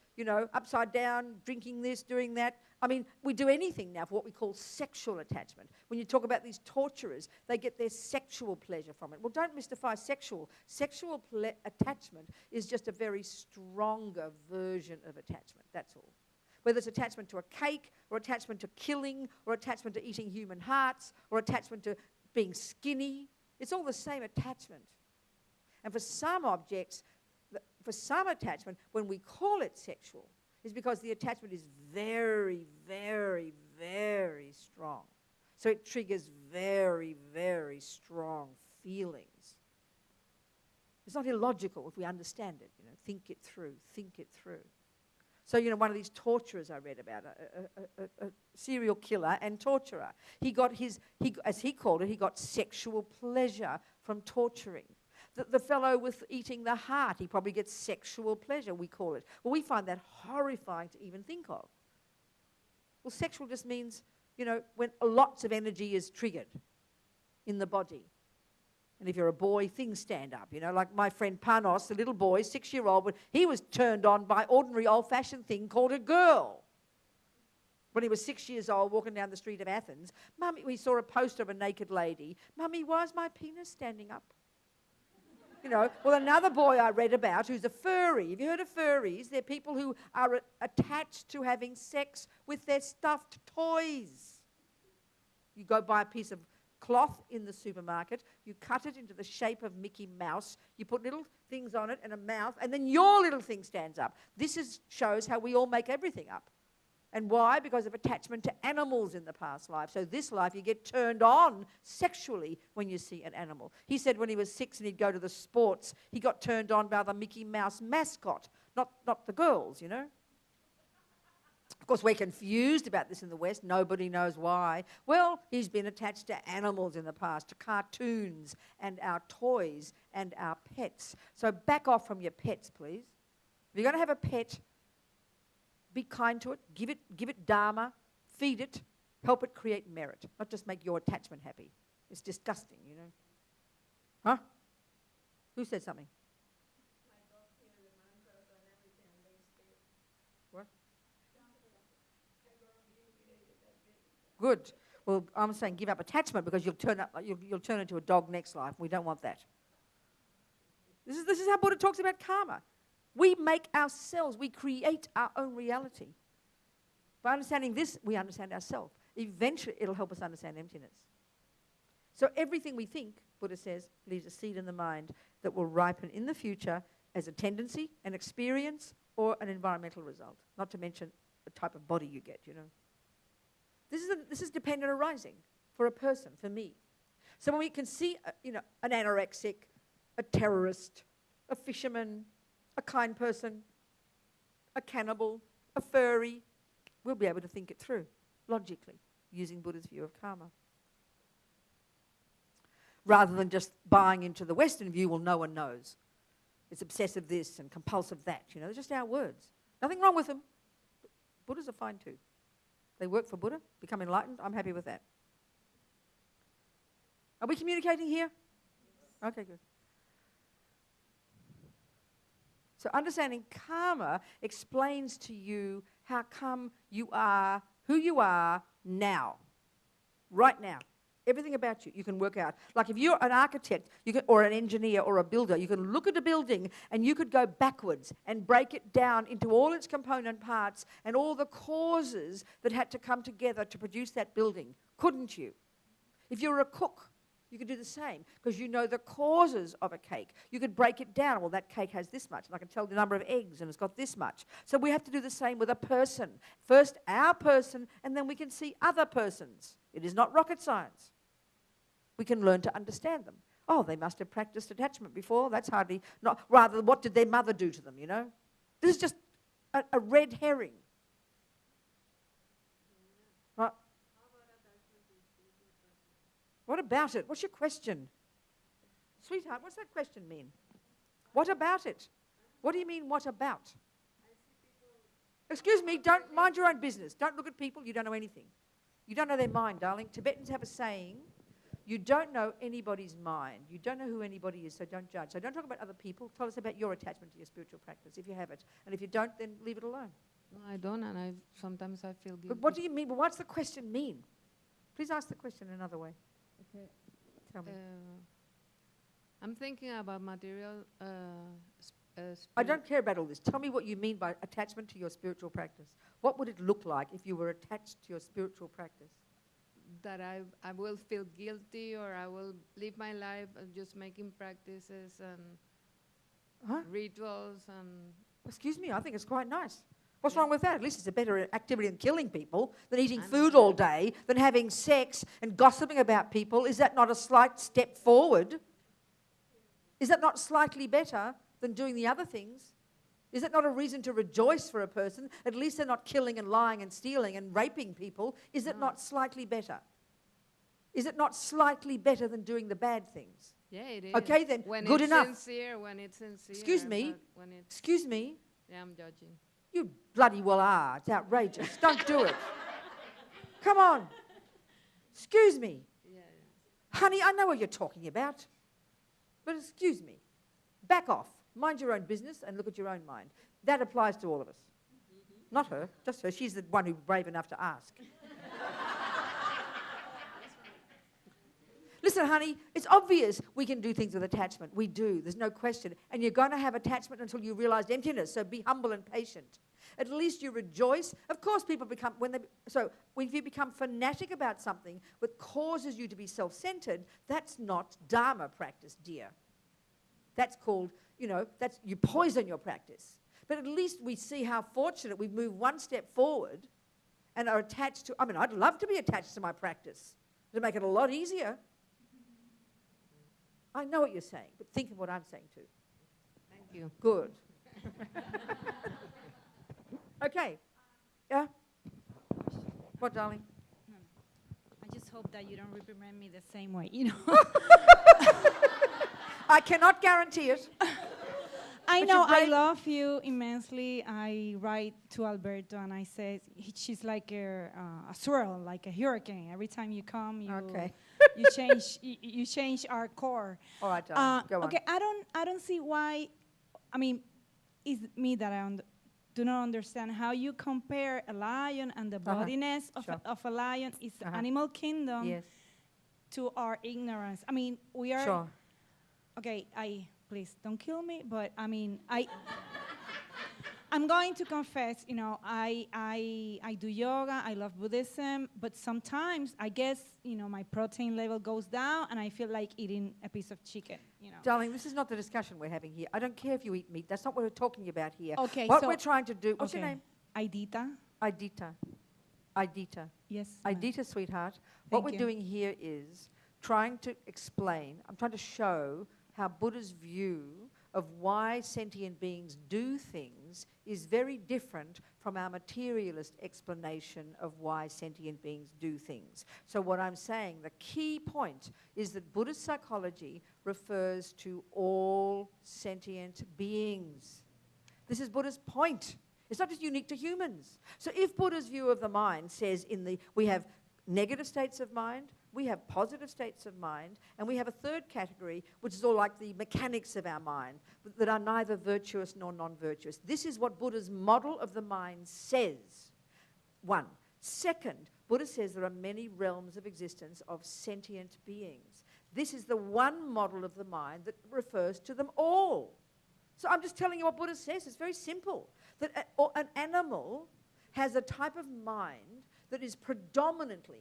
upside down, drinking this, doing that. I mean, we do anything now for what we call sexual attachment. When you talk about these torturers, they get their sexual pleasure from it. Well, don't mystify sexual. Sexual attachment is just a very stronger version of attachment, that's all. Whether it's attachment to a cake, or attachment to killing, or attachment to eating human hearts, or attachment to being skinny, it's all the same attachment. And for some objects, for some attachment, when we call it sexual, is because the attachment is very, very, very strong. So it triggers very, very strong feelings. It's not illogical if we understand it, think it through, think it through. So, one of these torturers I read about, a serial killer and torturer, as he called it, he got sexual pleasure from torturing. The fellow with eating the heart, he probably gets sexual pleasure, we call it. Well, we find that horrifying to even think of. Well, sexual just means, when lots of energy is triggered in the body. And if you're a boy, things stand up, like my friend Panos, the little boy, 6-year-old, but he was turned on by ordinary old-fashioned thing called a girl. When he was 6 years old, walking down the street of Athens, Mummy, we saw a poster of a naked lady. Mummy, why is my penis standing up? Well, another boy I read about who's a furry. Have you heard of furries? They're people who are attached to having sex with their stuffed toys. You go buy a piece of cloth in the supermarket, you cut it into the shape of Mickey Mouse, you put little things on it and a mouth, and then your little thing stands up. This shows how we all make everything up. And why? Because of attachment to animals in the past life. So this life you get turned on sexually when you see an animal. He said when he was 6 and he'd go to the sports, he got turned on by the Mickey Mouse mascot, not the girls, Of course, we're confused about this in the West. Nobody knows why. Well, he's been attached to animals in the past, to cartoons and our toys and our pets. So back off from your pets, please. If you're going to have a pet, be kind to it, give it dharma, feed it, help it create merit, not just make your attachment happy. It's disgusting, Huh? Who said something? What? Good. Well, I'm saying give up attachment because you'll turn into a dog next life. We don't want that. This is how Buddha talks about karma. We make ourselves, we create our own reality. By understanding this, we understand ourselves. Eventually, it'll help us understand emptiness. So everything we think, Buddha says, leaves a seed in the mind that will ripen in the future as a tendency, an experience, or an environmental result. Not to mention the type of body you get, This is dependent arising for a person, for me. So when we can see, an anorexic, a terrorist, a fisherman, a kind person, a cannibal, a furry, we'll be able to think it through, logically, using Buddha's view of karma. Rather than just buying into the Western view, well, no one knows. It's obsessive this and compulsive that, They're just our words. Nothing wrong with them. Buddhas are fine too. They work for Buddha, become enlightened. I'm happy with that. Are we communicating here? Okay, good. So understanding karma explains to you how come you are who you are now, right now. Everything about you can work out. Like if you're an architect or an engineer or a builder, you can look at a building and you could go backwards and break it down into all its component parts and all the causes that had to come together to produce that building, couldn't you? If you're a cook, you could do the same because you know the causes of a cake. You could break it down. Well, that cake has this much, and I can tell the number of eggs, and it's got this much. So we have to do the same with a person. First, our person, and then we can see other persons. It is not rocket science. We can learn to understand them. Oh, they must have practiced attachment before. That's hardly not. Rather, what did their mother do to them, This is just a red herring. What about it? What's your question? Sweetheart, what's that question mean? What about it? What do you mean, what about? Excuse me, don't mind your own business. Don't look at people, you don't know anything. You don't know their mind, darling. Tibetans have a saying, you don't know anybody's mind. You don't know who anybody is, so don't judge. So don't talk about other people. Tell us about your attachment to your spiritual practice, if you have it. And if you don't, then leave it alone. No, I don't, and sometimes I feel guilty. But what do you mean? But what's the question mean? Please ask the question another way. Okay. Tell me. I'm thinking about material. I don't care about all this. Tell me what you mean by attachment to your spiritual practice. What would it look like if you were attached to your spiritual practice? That I will feel guilty, or I will live my life just making practices and. Huh? rituals and Excuse me, I think it's quite nice. What's wrong with that? At least it's a better activity than killing people, than eating I food know. all day, than having sex and gossiping about people. Is that not a slight step forward? Is that not slightly better than doing the other things? Is that not a reason to rejoice for a person? At least they're not killing and lying and stealing and raping people. Is it not slightly better? Is it not slightly better than doing the bad things? yeah, it is. Okay, then, when good it's enough. Sincere, when it's sincere. Excuse me. But when it's, Excuse me. yeah, I'm judging. You bloody well are. It's outrageous. Don't do it. Come on. Excuse me. Yeah, Honey, I know what you're talking about. But excuse me. Back off. Mind your own business and look at your own mind. That applies to all of us. Not her, just her. She's the one who's brave enough to ask. Listen, honey, it's obvious we can do things with attachment. We do. There's no question. And you're going to have attachment until you realize emptiness. So be humble and patient. At least you rejoice. Of course, people become, if you become fanatic about something that causes you to be self-centered, that's not Dharma practice, dear. That's called, you poison your practice. But at least we see how fortunate we've moved one step forward and are attached to, I'd love to be attached to my practice to make it a lot easier. I know what you're saying, but think of what I'm saying too. thank you. Good. Okay. Yeah? What, darling? I just hope that you don't reprimand me the same way, I cannot guarantee it. I But know, you're I brave. love you immensely. I write to Alberto and I say, she's like a swirl, like a hurricane. Every time you come, Okay. you change our core. All right, darling. Go on. Okay, I don't see why. It's me that do not understand how you compare a lion and the bodiness of a lion is the animal kingdom Yes. to our ignorance. We are. Sure. Okay, please don't kill me, but I'm going to confess, I do yoga, I love Buddhism, but sometimes I guess, my protein level goes down and I feel like eating a piece of chicken, Darling, this is not the discussion we're having here. I don't care if you eat meat. That's not what we're talking about here. Okay, what so- we're trying to do, what's your Okay. name? Aidita? Aidita. Yes. ma'am. Aidita, sweetheart. What Thank we're you. doing here is trying to explain, I'm trying to show how Buddha's view of why sentient beings do things is very different from our materialist explanation of why sentient beings do things. So what I'm saying, the key point is that Buddhist psychology refers to all sentient beings. This is Buddha's point. It's not just unique to humans. So if Buddha's view of the mind says we have negative states of mind, we have positive states of mind, and we have a third category, which is all like the mechanics of our mind, that are neither virtuous nor non-virtuous. This is what Buddha's model of the mind says. One. Second, Buddha says there are many realms of existence of sentient beings. This is the one model of the mind that refers to them all. So I'm just telling you what Buddha says. It's very simple. That an animal has a type of mind that is predominantly,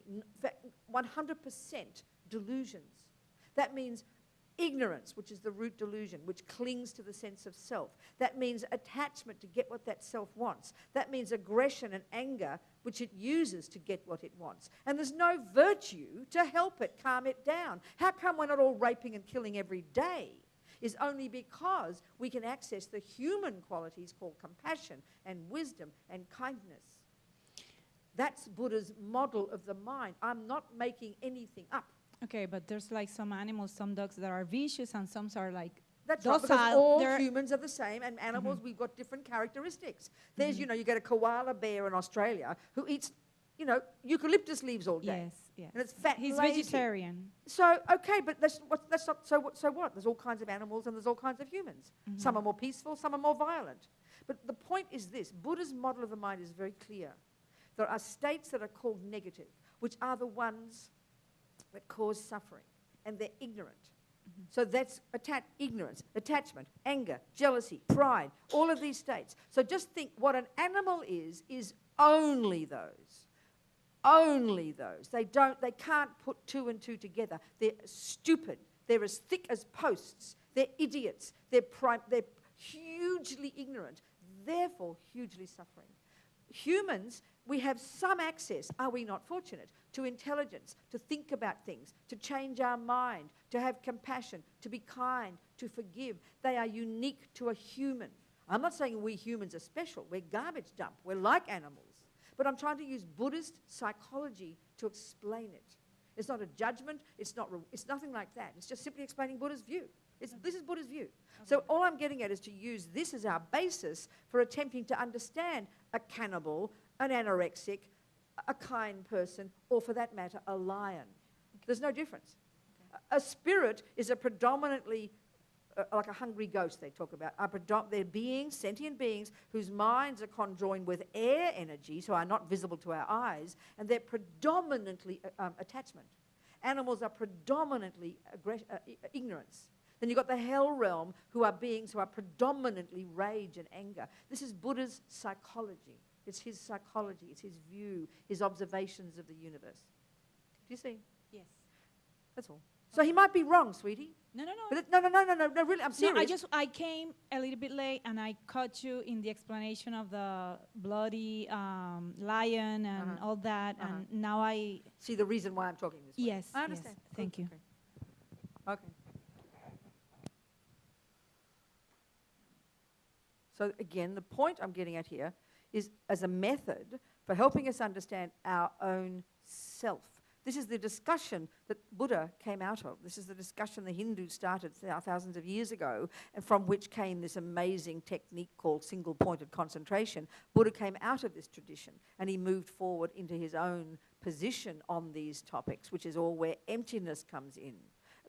100% delusions. That means ignorance, which is the root delusion, which clings to the sense of self. That means attachment to get what that self wants. That means aggression and anger, which it uses to get what it wants. And there's no virtue to help it, calm it down. How come we're not all raping and killing every day? Is only because we can access the human qualities called compassion and wisdom and kindness. That's Buddha's model of the mind. I'm not making anything up. Okay, but there's like some animals, some dogs that are vicious and some are like That's right, because docile. all They're- humans are the same, and animals, we've got different characteristics. There's, you get a koala bear in Australia who eats, eucalyptus leaves all day. Yes. And it's fat He's and lazy. vegetarian. So, okay, but that's not, so what? There's all kinds of animals and there's all kinds of humans. Some are more peaceful, some are more violent. But the point is this, Buddha's model of the mind is very clear. There are states that are called negative, which are the ones that cause suffering, and they're ignorant. So that's ignorance, attachment, anger, jealousy, pride, all of these states. So just think what an animal is only those. Only those. They can't put two and two together. They're stupid. They're as thick as posts. They're idiots. They're hugely ignorant, therefore hugely suffering. Humans, we have some access, are we not fortunate, to intelligence, to think about things, to change our mind, to have compassion, to be kind, to forgive. They are unique to a human. I'm not saying we humans are special. We're garbage dump. We're like animals. But I'm trying to use Buddhist psychology to explain it. It's not a judgment. It's nothing like that. It's just simply explaining Buddha's view. This is Buddha's view. So all I'm getting at is to use this as our basis for attempting to understand a cannibal, an anorexic, a kind person, or for that matter, a lion. There's no difference. A spirit is a predominantly, like a hungry ghost they talk about. They're beings, sentient beings, whose minds are conjoined with air energy, so are not visible to our eyes, and they're predominantly attachment. Animals are predominantly ignorance. Then you've got the hell realm, who are beings who are predominantly rage and anger. This is Buddha's psychology. It's his psychology, it's his view, his observations of the universe. Do you see? Yes. That's all. So he might be wrong, sweetie. No, No, really, I'm serious. No, I came a little bit late and I caught you in the explanation of the bloody lion and all that, and now I see the reason why I'm talking this way. Yes, I understand. Yes. Thank you. Okay. So again, the point I'm getting at here is as a method for helping us understand our own self. This is the discussion that Buddha came out of. This is the discussion the Hindus started thousands of years ago, and from which came this amazing technique called single-pointed concentration. Buddha came out of this tradition, and he moved forward into his own position on these topics, which is all where emptiness comes in.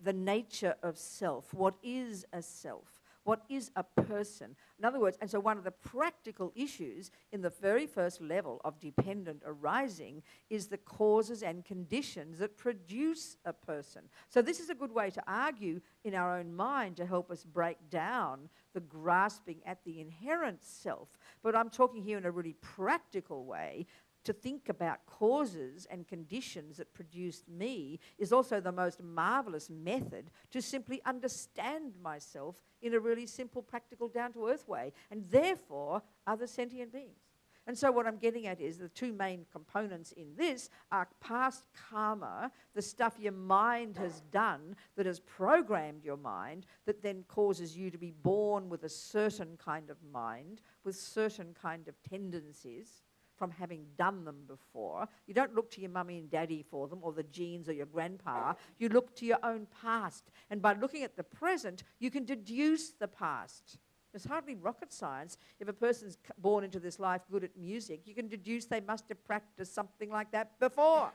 The nature of self. What is a self? What is a person? In other words, and so one of the practical issues in the very first level of dependent arising is the causes and conditions that produce a person. So this is a good way to argue in our own mind to help us break down the grasping at the inherent self. But I'm talking here in a really practical way. To think about causes and conditions that produced me is also the most marvelous method to simply understand myself in a really simple, practical, down-to-earth way, and therefore other sentient beings. And so what I'm getting at is the two main components in this are past karma, the stuff your mind has done that has programmed your mind, that then causes you to be born with a certain kind of mind, with certain kind of tendencies, from having done them before. You don't look to your mummy and daddy for them, or the genes, or your grandpa. You look to your own past. And by looking at the present, you can deduce the past. It's hardly rocket science. If a person's born into this life good at music, you can deduce they must have practiced something like that before.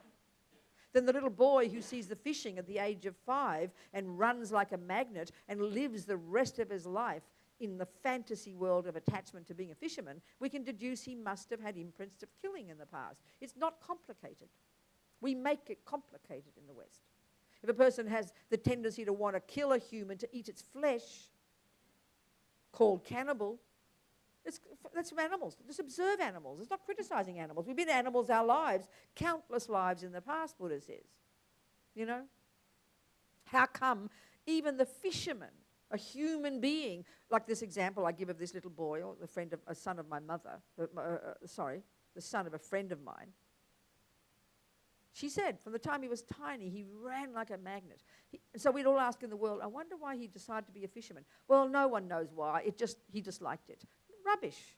Then the little boy who sees the fishing at the age of 5 and runs like a magnet and lives the rest of his life in the fantasy world of attachment to being a fisherman, we can deduce he must have had imprints of killing in the past. It's not complicated. We make it complicated in the West. If a person has the tendency to want to kill a human, to eat its flesh, called cannibal, that's from animals. Just observe animals. It's not criticizing animals. We've been animals our lives, countless lives in the past, Buddha says. You know? How come even the fisherman, a human being, like this example I give of this little boy, or a son of my mother, the son of a friend of mine. She said from the time he was tiny, he ran like a magnet. So we'd all ask in the world, I wonder why he decided to be a fisherman. Well, no one knows why. He just liked it. Rubbish.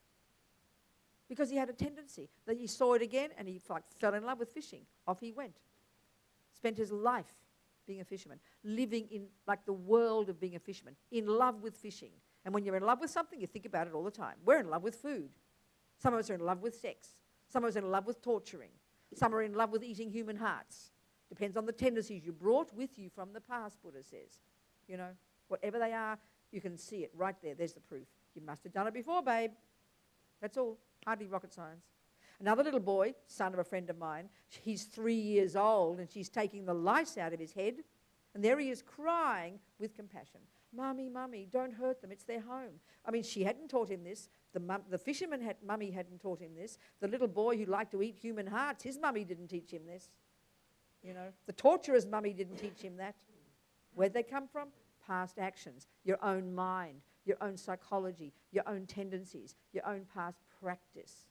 Because he had a tendency that he saw it again and he fell in love with fishing. Off he went. Spent his life being a fisherman, living in like the world of being a fisherman, in love with fishing. And when you're in love with something, you think about it all the time. We're in love with food. Some of us are in love with sex. Some of us are in love with torturing. Some are in love with eating human hearts. Depends on the tendencies you brought with you from the past, Buddha says. You know, whatever they are, you can see it right there. There's the proof. You must have done it before, babe. That's all. Hardly rocket science. Another little boy, son of a friend of mine, he's 3 years old and she's taking the lice out of his head. And there he is crying with compassion. Mummy, mummy, don't hurt them. It's their home. I mean, she hadn't taught him this. The fisherman mummy hadn't taught him this. The little boy who liked to eat human hearts, his mummy didn't teach him this. You know, the torturer's mummy didn't teach him that. Where'd they come from? Past actions, your own mind. your own psychology, your own tendencies, your own past practice.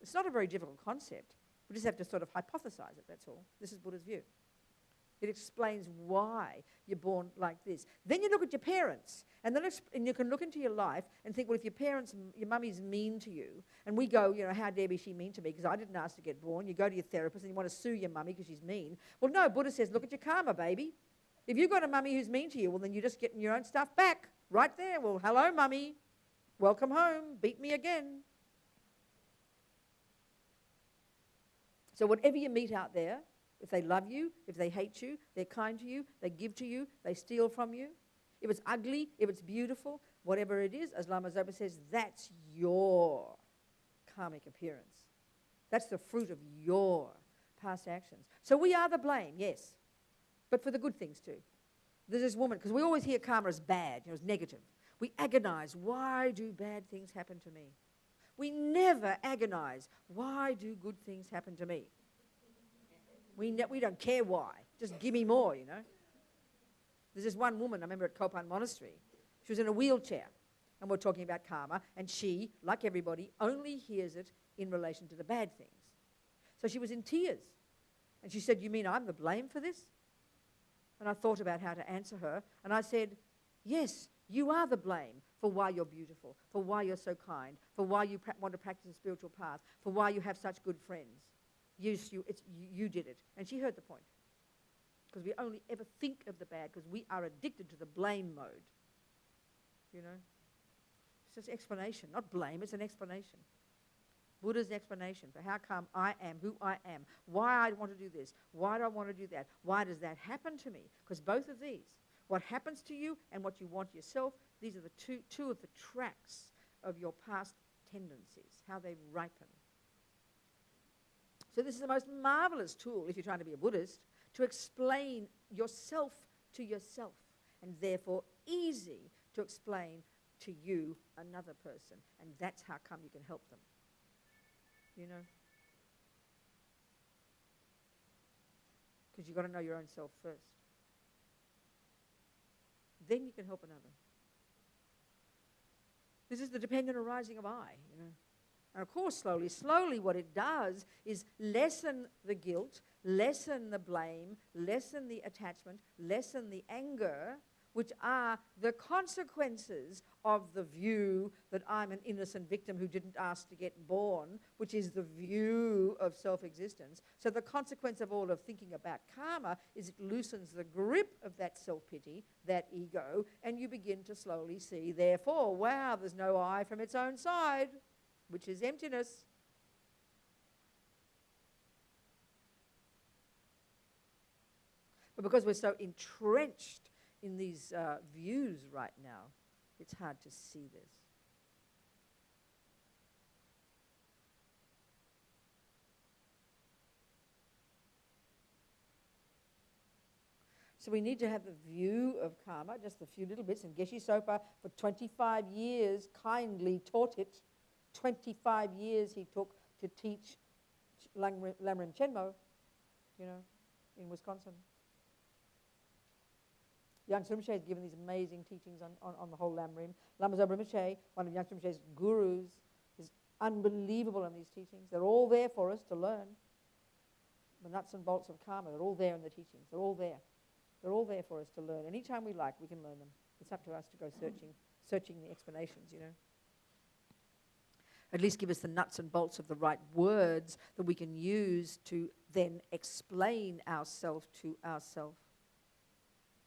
It's not a very difficult concept. We just have to sort of hypothesize it, that's all. This is Buddha's view. It explains why you're born like this. Then you look at your parents, and then and you can look into your life and think, well, if your parents, your mummy's mean to you, and we go, how dare be she mean to me because I didn't ask to get born. You go to your therapist and you want to sue your mummy because she's mean. Well, no, Buddha says, look at your karma, baby. If you've got a mummy who's mean to you, well, then you're just getting your own stuff back right there. Well, hello, mummy. Welcome home. Beat me again. So whatever you meet out there, if they love you, if they hate you, they're kind to you, they give to you, they steal from you, if it's ugly, if it's beautiful, whatever it is, as Lama Zopa says, that's your karmic appearance. That's the fruit of your past actions. So we are the blame, yes, but for the good things too. There's this woman, because we always hear karma as bad, it's negative. We agonize, why do bad things happen to me? We never agonize, why do good things happen to me? We don't care why. Just give me more, There's this one woman, I remember at Courtin Monastery. She was in a wheelchair, and we're talking about karma, and she, like everybody, only hears it in relation to the bad things. So she was in tears, and she said, you mean I'm the blame for this? And I thought about how to answer her, and I said, yes, you are the blame for why you're beautiful, for why you're so kind, for why you want to practice a spiritual path, for why you have such good friends. You did it. And she heard the point. Because we only ever think of the bad because we are addicted to the blame mode. It's just explanation, not blame, it's an explanation. Buddha's explanation for how come I am who I am, why I want to do this, why do I want to do that, why does that happen to me? Because both of these, what happens to you and what you want yourself, these are the two of the tracks of your past tendencies, how they ripen. So this is the most marvelous tool, if you're trying to be a Buddhist, to explain yourself to yourself, and therefore easy to explain to you another person. And that's how come you can help them. Because you've got to know your own self first. Then you can help another. This is the dependent arising of I, And of course, slowly what it does is lessen the guilt, lessen the blame, lessen the attachment, lessen the anger, which are the consequences of the view that I'm an innocent victim who didn't ask to get born, which is the view of self-existence. So the consequence of all of thinking about karma is it loosens the grip of that self-pity, that ego, and you begin to slowly see, therefore, wow, there's no I from its own side, which is emptiness. But because we're so entrenched in these views right now, it's hard to see this. So we need to have the view of karma, just a few little bits. And Geshe Sopa, for 25 years, kindly taught it. 25 years he took to teach Lamrim Chenmo, in Wisconsin. Yang Rinpoche has given these amazing teachings on the whole Lamrim. Lama Zopa Rinpoche, one of Yang Rinpoche's gurus, is unbelievable in these teachings. They're all there for us to learn. The nuts and bolts of karma, they're all there in the teachings. They're all there. They're all there for us to learn. Anytime we like, we can learn them. It's up to us to go searching the explanations, At least give us the nuts and bolts of the right words that we can use to then explain ourselves to ourselves,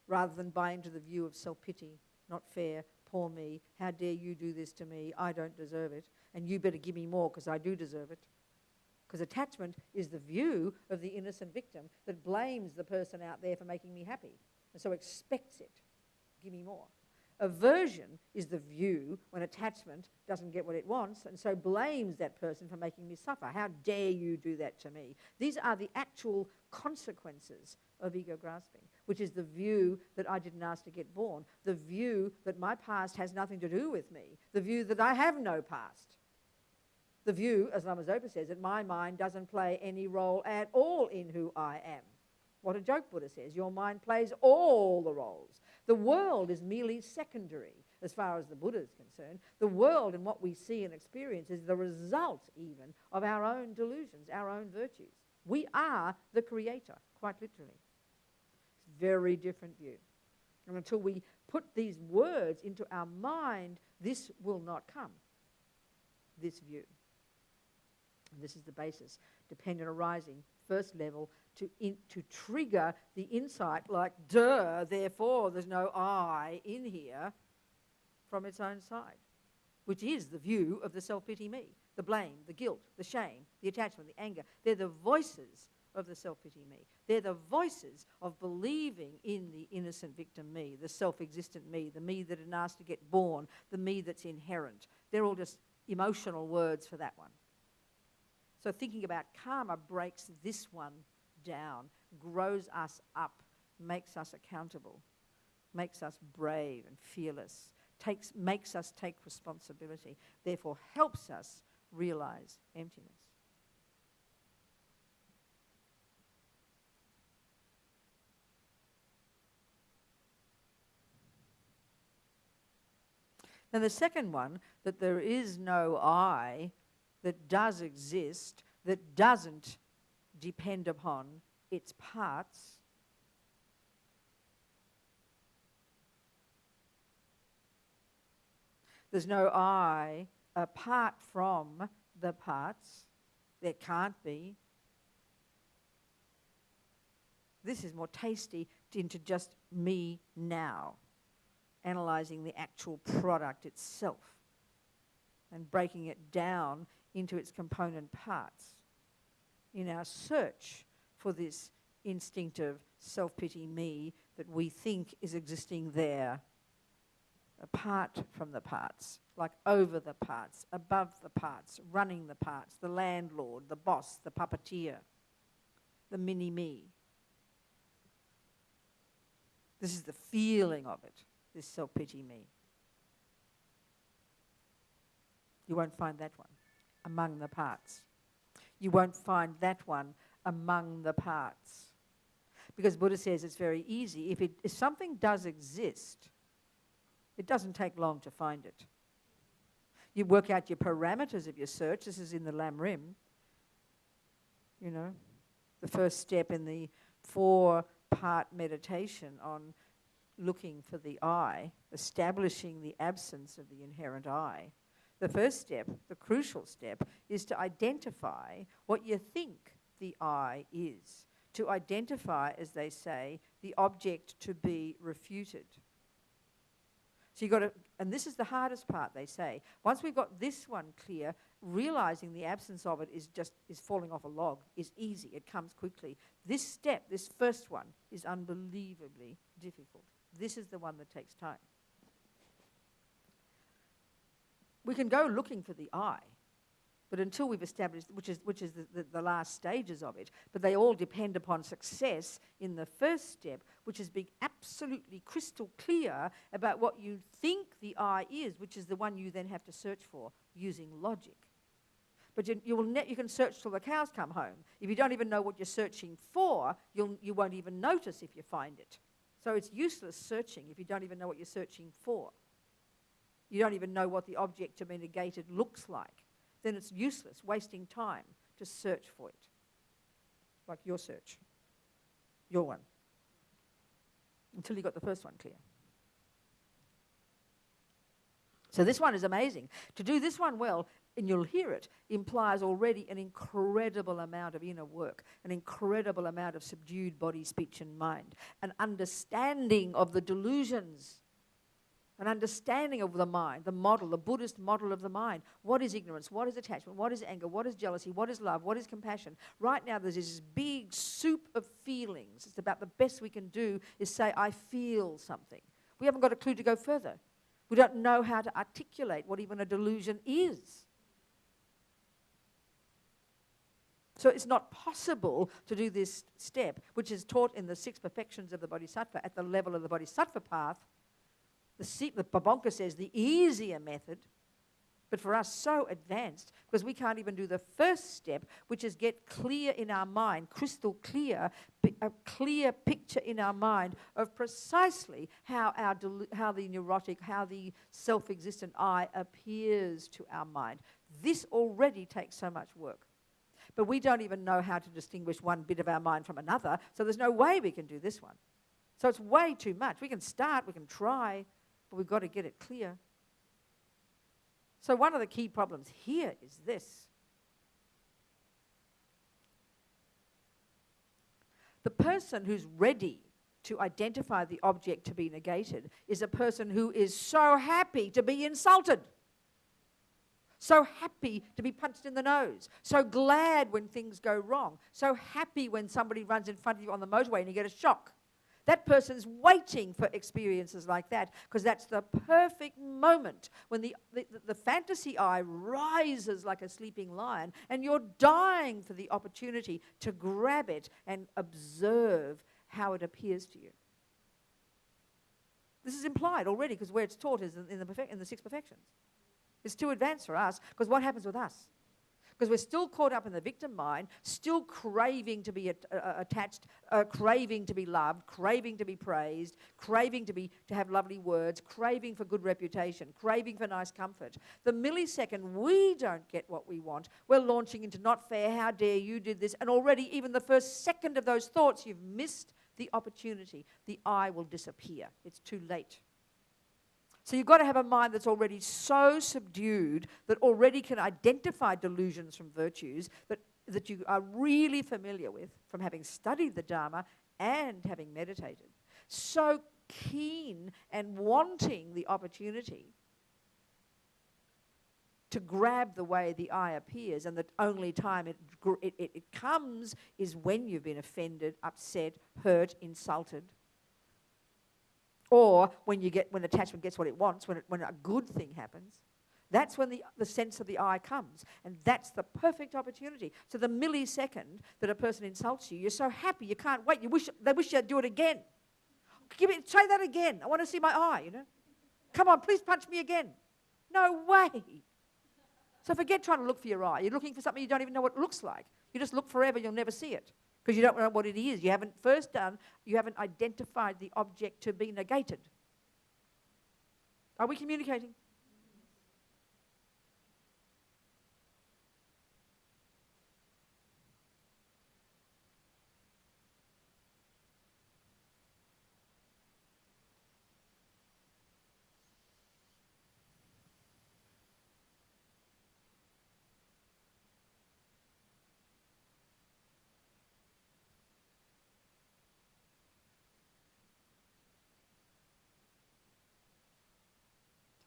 rather than buy into the view of self-pity, not fair, poor me, how dare you do this to me, I don't deserve it, and you better give me more because I do deserve it. Because attachment is the view of the innocent victim that blames the person out there for making me happy, and so expects it. Give me more. Aversion is the view when attachment doesn't get what it wants, and so blames that person for making me suffer. How dare you do that to me? These are the actual consequences of ego grasping, which is the view that I didn't ask to get born, the view that my past has nothing to do with me, the view that I have no past, the view, as Lama Zopa says, that my mind doesn't play any role at all in who I am. What a joke, Buddha says. Your mind plays all the roles. The world is merely secondary. as far as the Buddha is concerned. The world and what we see and experience is the result even of our own delusions, our own virtues. We are the creator, quite literally. It's a very different view. And until we put these words into our mind, this will not come, this view. And this is the basis, dependent arising, first level, to trigger the insight like, duh, therefore there's no I in here, from its own side, which is the view of the self-pity me, the blame, the guilt, the shame, the attachment, the anger. They're the voices of the self-pity me. They're the voices of believing in the innocent victim me, the self-existent me, the me that didn't ask to get born, the me that's inherent. They're all just emotional words for that one. So thinking about karma breaks this one down, grows us up, makes us accountable, makes us brave and fearless, makes us take responsibility, therefore helps us realize emptiness. Now the second one, that there is no I that does exist, that doesn't depend upon its parts, there's no I apart from the parts. There can't be. This is more tasty into just me now, analysing the actual product itself and breaking it down into its component parts in our search for this instinctive self-pity me that we think is existing there, apart from the parts, like over the parts, above the parts, running the parts, the landlord, the boss, the puppeteer, the mini-me. This is the feeling of it, this self-pity me. You won't find that one among the parts. You won't find that one among the parts. Because Buddha says it's very easy. If something does exist, it doesn't take long to find it. You work out your parameters of your search. This is in the Lam Rim. You know, the first step in the 4-part meditation on looking for the I, establishing the absence of the inherent I. The first step, the crucial step, is to identify what you think the I is. To identify, as they say, the object to be refuted. So you've got to, and this is the hardest part, they say. Once we've got this one clear, realizing the absence of it is falling off a log, is easy, it comes quickly. This step, this first one, is unbelievably difficult. This is the one that takes time. We can go looking for the I, but until we've established, which is the last stages of it, but they all depend upon success in the first step, which is being absolutely crystal clear about what you think the I is, which is the one you then have to search for using logic. But you can search till the cows come home. If you don't even know what you're searching for, you won't even notice if you find it. So it's useless searching if you don't even know what you're searching for. You don't even know what the object to be negated looks like. Then it's useless, wasting time to search for it. Like your search, your one, until you got the first one clear. So this one is amazing. To do this one well, and you'll hear it, implies already an incredible amount of inner work, an incredible amount of subdued body, speech, and mind, an understanding of the delusions, an understanding of the mind, the model, the Buddhist model of the mind. What is ignorance? What is attachment? What is anger? What is jealousy? What is love? What is compassion? Right now there's this big soup of feelings. It's about the best we can do is say, I feel something. We haven't got a clue to go further. We don't know how to articulate what even a delusion is. So it's not possible to do this step, which is taught in the 6 perfections of the Bodhisattva at the level of the Bodhisattva path. The Pabonka says the easier method But for us, so advanced, because we can't even do the first step, which is get clear in our mind, crystal clear, a clear picture in our mind of precisely how how the neurotic, how the self-existent I appears to our mind. This already takes so much work. But we don't even know how to distinguish one bit of our mind from another, so there's no way we can do this one. So it's way too much. We can start, we can try, but we've got to get it clear. So one of the key problems here is this. The person who's ready to identify the object to be negated is a person who is so happy to be insulted, so happy to be punched in the nose, so glad when things go wrong, so happy when somebody runs in front of you on the motorway and you get a shock. That person's waiting for experiences like that because that's the perfect moment when the fantasy I rises like a sleeping lion and you're dying for the opportunity to grab it and observe how it appears to you. This is implied already because where it's taught is in the six perfections. It's too advanced for us because what happens with us? Because we're still caught up in the victim mind, still craving to be attached, craving to be loved, craving to be praised, craving to have lovely words, craving for good reputation, craving for nice comfort. The millisecond we don't get what we want, we're launching into not fair, how dare you did this, and already even the first second of those thoughts, you've missed the opportunity. The I will disappear. It's too late. So you've got to have a mind that's already so subdued that already can identify delusions from virtues that you are really familiar with from having studied the Dharma and having meditated. So keen and wanting the opportunity to grab the way the I appears, and the only time it comes is when you've been offended, upset, hurt, insulted. Or when attachment gets what it wants, when a good thing happens, that's when the sense of the I comes. And that's the perfect opportunity. So the millisecond that a person insults you, you're so happy, you can't wait. They wish you'd do it again. Say that again. I want to see my I, you know. Come on, please punch me again. No way. So forget trying to look for your I. You're looking for something you don't even know what it looks like. You just look forever, you'll never see it. Because you don't know what it is. You haven't identified the object to be negated. Are we communicating?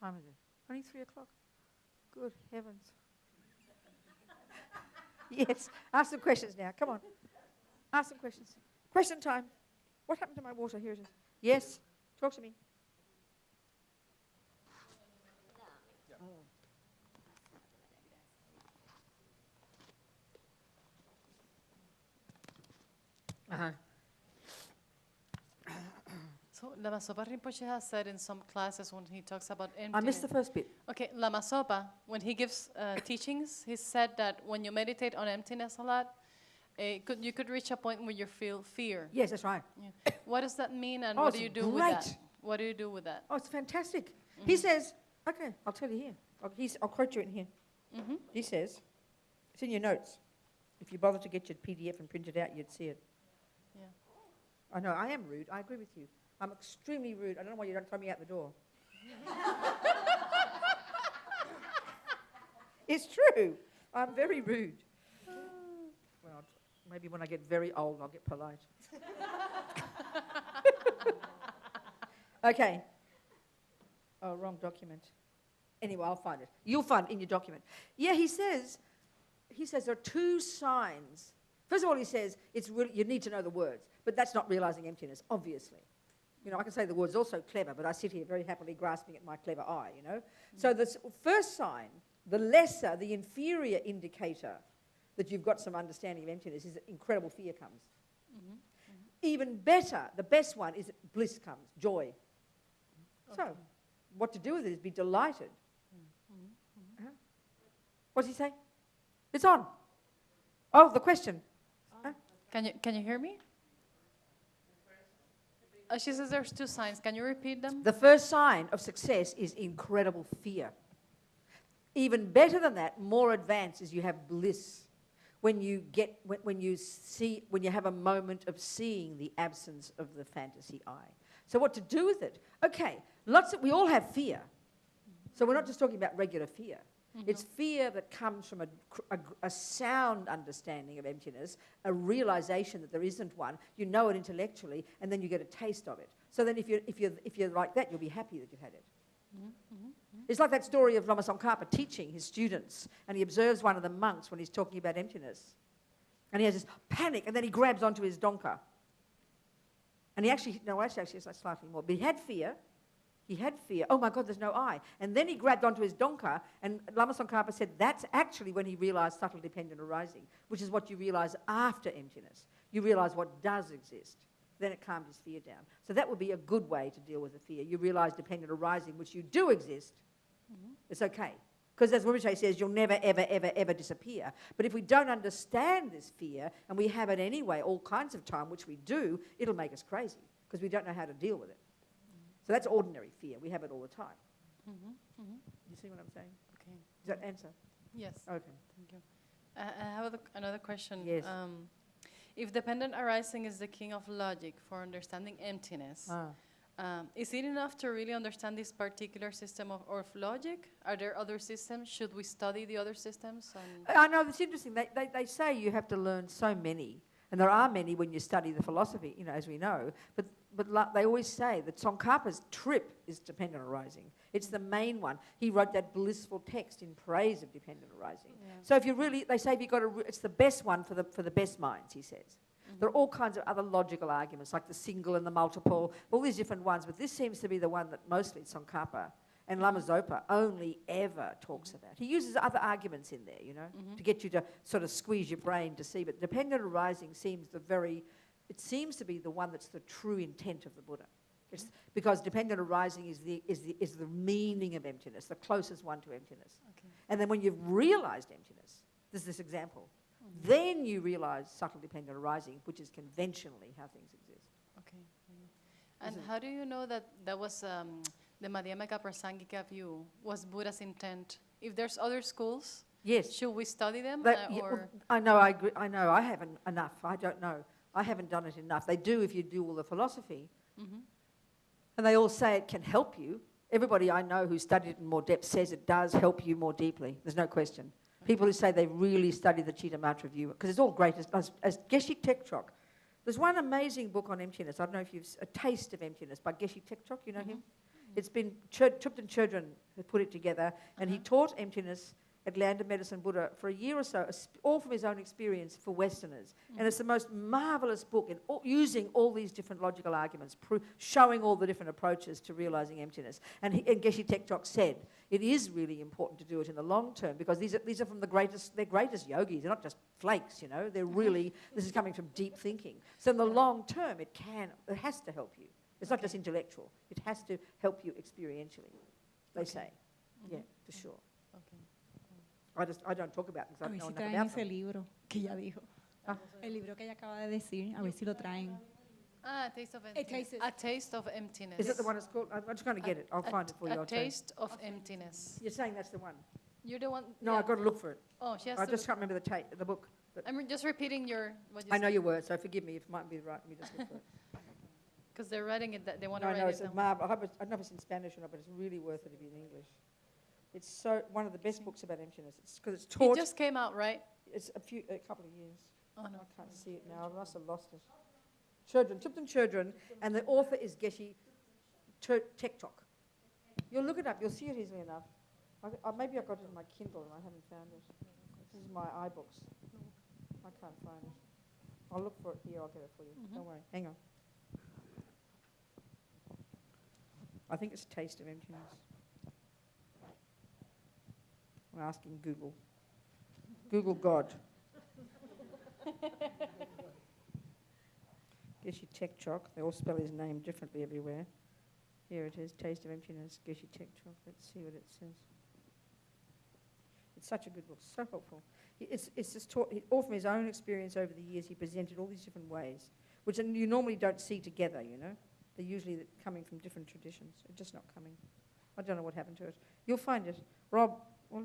Time is it? Only 3 o'clock? Good heavens. Yes, ask some questions now. Come on. Ask some questions. Question time. What happened to my water? Here it is. Yes, talk to me. Uh-huh. So Lama Zopa Rinpoche has said in some classes when he talks about emptiness. I missed the first bit. Okay, Lama Zopa, when he gives teachings, he said that when you meditate on emptiness a lot, you could reach a point where you feel fear. Yes, that's right. Yeah. What does that mean, and Oh, what do you do with great. that? What do you do with that? Oh, it's fantastic. He says, okay, I'll tell you here. I'll quote you in here. He says, it's in your notes. If you bother to get your PDF and print it out, you'd see it. Yeah. I know, I am rude. I agree with you. I'm extremely rude. I don't know why you don't throw me out the door. It's true. I'm very rude. Well, maybe when I get very old, I'll get polite. Okay. Oh, wrong document. Anyway, I'll find it. You'll find it in your document. Yeah, he says there are two signs. First of all, he says it's really, you need to know the words, but that's not realizing emptiness, obviously. You know, I can say the word's also clever, but I sit here very happily grasping at my clever eye, you know. So the first sign, the lesser, the inferior indicator that you've got some understanding of emptiness is that incredible fear comes. Even better, the best one is that bliss comes, joy. Okay. So what to do with it is be delighted. What's he saying? It's on. Oh, the question. Huh? Can you hear me? She says there's 2 signs. Can you repeat them? The first sign of success is incredible fear. Even better than that, more advanced, is you have bliss. When you have a moment of seeing the absence of the fantasy I. So what to do with it? Okay, we all have fear. So we're not just talking about regular fear. It's fear that comes from a sound understanding of emptiness, a realization that there isn't one. You know it intellectually, and then you get a taste of it. So then if you're like that, you'll be happy that you've had it. It's like that story of Lama Tsongkhapa teaching his students, and he observes one of the monks when he's talking about emptiness. And he has this panic, and then he grabs onto his donka. And actually it's like slightly more. But he had fear. Oh my God, there's no I. And then he grabbed onto his donka, and Lama Tsongkhapa said that's actually when he realized subtle dependent arising, which is what you realize after emptiness. You realize what does exist. Then it calmed his fear down. So that would be a good way to deal with the fear. You realize dependent arising, which you do exist. It's okay. Because as Rinpoche says, you'll never, ever, ever, ever disappear. But if we don't understand this fear, and we have it anyway all kinds of time, which we do, it'll make us crazy, because we don't know how to deal with it. So that's ordinary fear. We have it all the time. You see what I'm saying? Okay. Does that answer? Yes. Okay. Thank you. I have another question. Yes. If dependent arising is the king of logic for understanding emptiness, is it enough to really understand this particular system of logic? Are there other systems? Should we study the other systems? I know, it's interesting. They say you have to learn so many. And there are many when you study the philosophy, as we know. But they always say that Tsongkhapa's trip is dependent arising. It's the main one. He wrote that blissful text in praise of dependent arising. Yeah. So they say it's the best one for the best minds, he says. There are all kinds of other logical arguments, like the single and the multiple, all these different ones. But this seems to be the one that mostly Tsongkhapa and Lama Zopa only ever talks about. He uses other arguments in there, to get you to sort of squeeze your brain to see. But dependent arising seems to be the one that's the true intent of the Buddha. It's because dependent arising is the meaning of emptiness, the closest one to emptiness. Okay. And then when you've realized emptiness, there's this example, then you realize subtle dependent arising, which is conventionally how things exist. Okay. And how do you know that was the Madhyamaka Prasangika view was Buddha's intent? If there's other schools, yes, should we study them? I know, I agree. I know, I haven't enough. I don't know. I haven't done it enough. They do if you do all the philosophy. And they all say it can help you. Everybody I know who studied it in more depth says it does help you more deeply. There's no question. People who say they really study the Chittamatra view, because it's all great. As Geshe Tekchok, there's one amazing book on emptiness. I don't know if you've A Taste of Emptiness by Geshe Tekchok. You know him? It's been Thupten Chodron who put it together, and he taught emptiness at Land of Medicine Buddha for a year or so, all from his own experience for Westerners. And it's the most marvelous book, using all these different logical arguments, showing all the different approaches to realizing emptiness. And Geshe Tekchok said, it is really important to do it in the long term, because these are from their greatest yogis. They're not just flakes, They're really, this is coming from deep thinking. So in the long term, it has to help you. It's not just intellectual. It has to help you experientially, they say. Yeah, for sure. Okay. I don't talk about them because I don't know traen enough about ese them. libro que ella dijo. El libro que ella acaba de decir, a ver si lo traen. A Taste of Emptiness. A Taste of Emptiness. Is that the one it's called? I'm just going to get it. I'll find it for you. A Taste of Emptiness. You're saying that's the one? You're the one? No, yeah. I've got to look for it. Oh, she has I to just can't remember the book. I'm just repeating what you I know said. your words, so forgive me if it might be right. Let me just look for it. Because they're writing it, they want to No, write it's it a down. marvel. I don't know if it's in Spanish or not, but it's really worth it to be in English. It's one of the best books about emptiness. It's because it's taught. It just came out, right? It's a couple of years. Oh, no. I can't see it now. I must have lost it. Thupten Chodron, and the author is Geshe Tekchok. You'll look it up. You'll see it easily enough. Maybe I got it in my Kindle and I haven't found it. This is my iBooks. I can't find it. I'll look for it here. I'll get it for you. Don't worry. Hang on. I think it's Taste of Emptiness. I'm asking Google. Google God. Geshe Tekchok. They all spell his name differently everywhere. Here it is, Taste of Emptiness, Geshe Tekchok. Let's see what it says. It's such a good book, so helpful. It's just taught, all from his own experience over the years, he presented all these different ways, which you normally don't see together, you know. They're usually coming from different traditions. They're just not coming. I don't know what happened to it. You'll find it. Rob, well,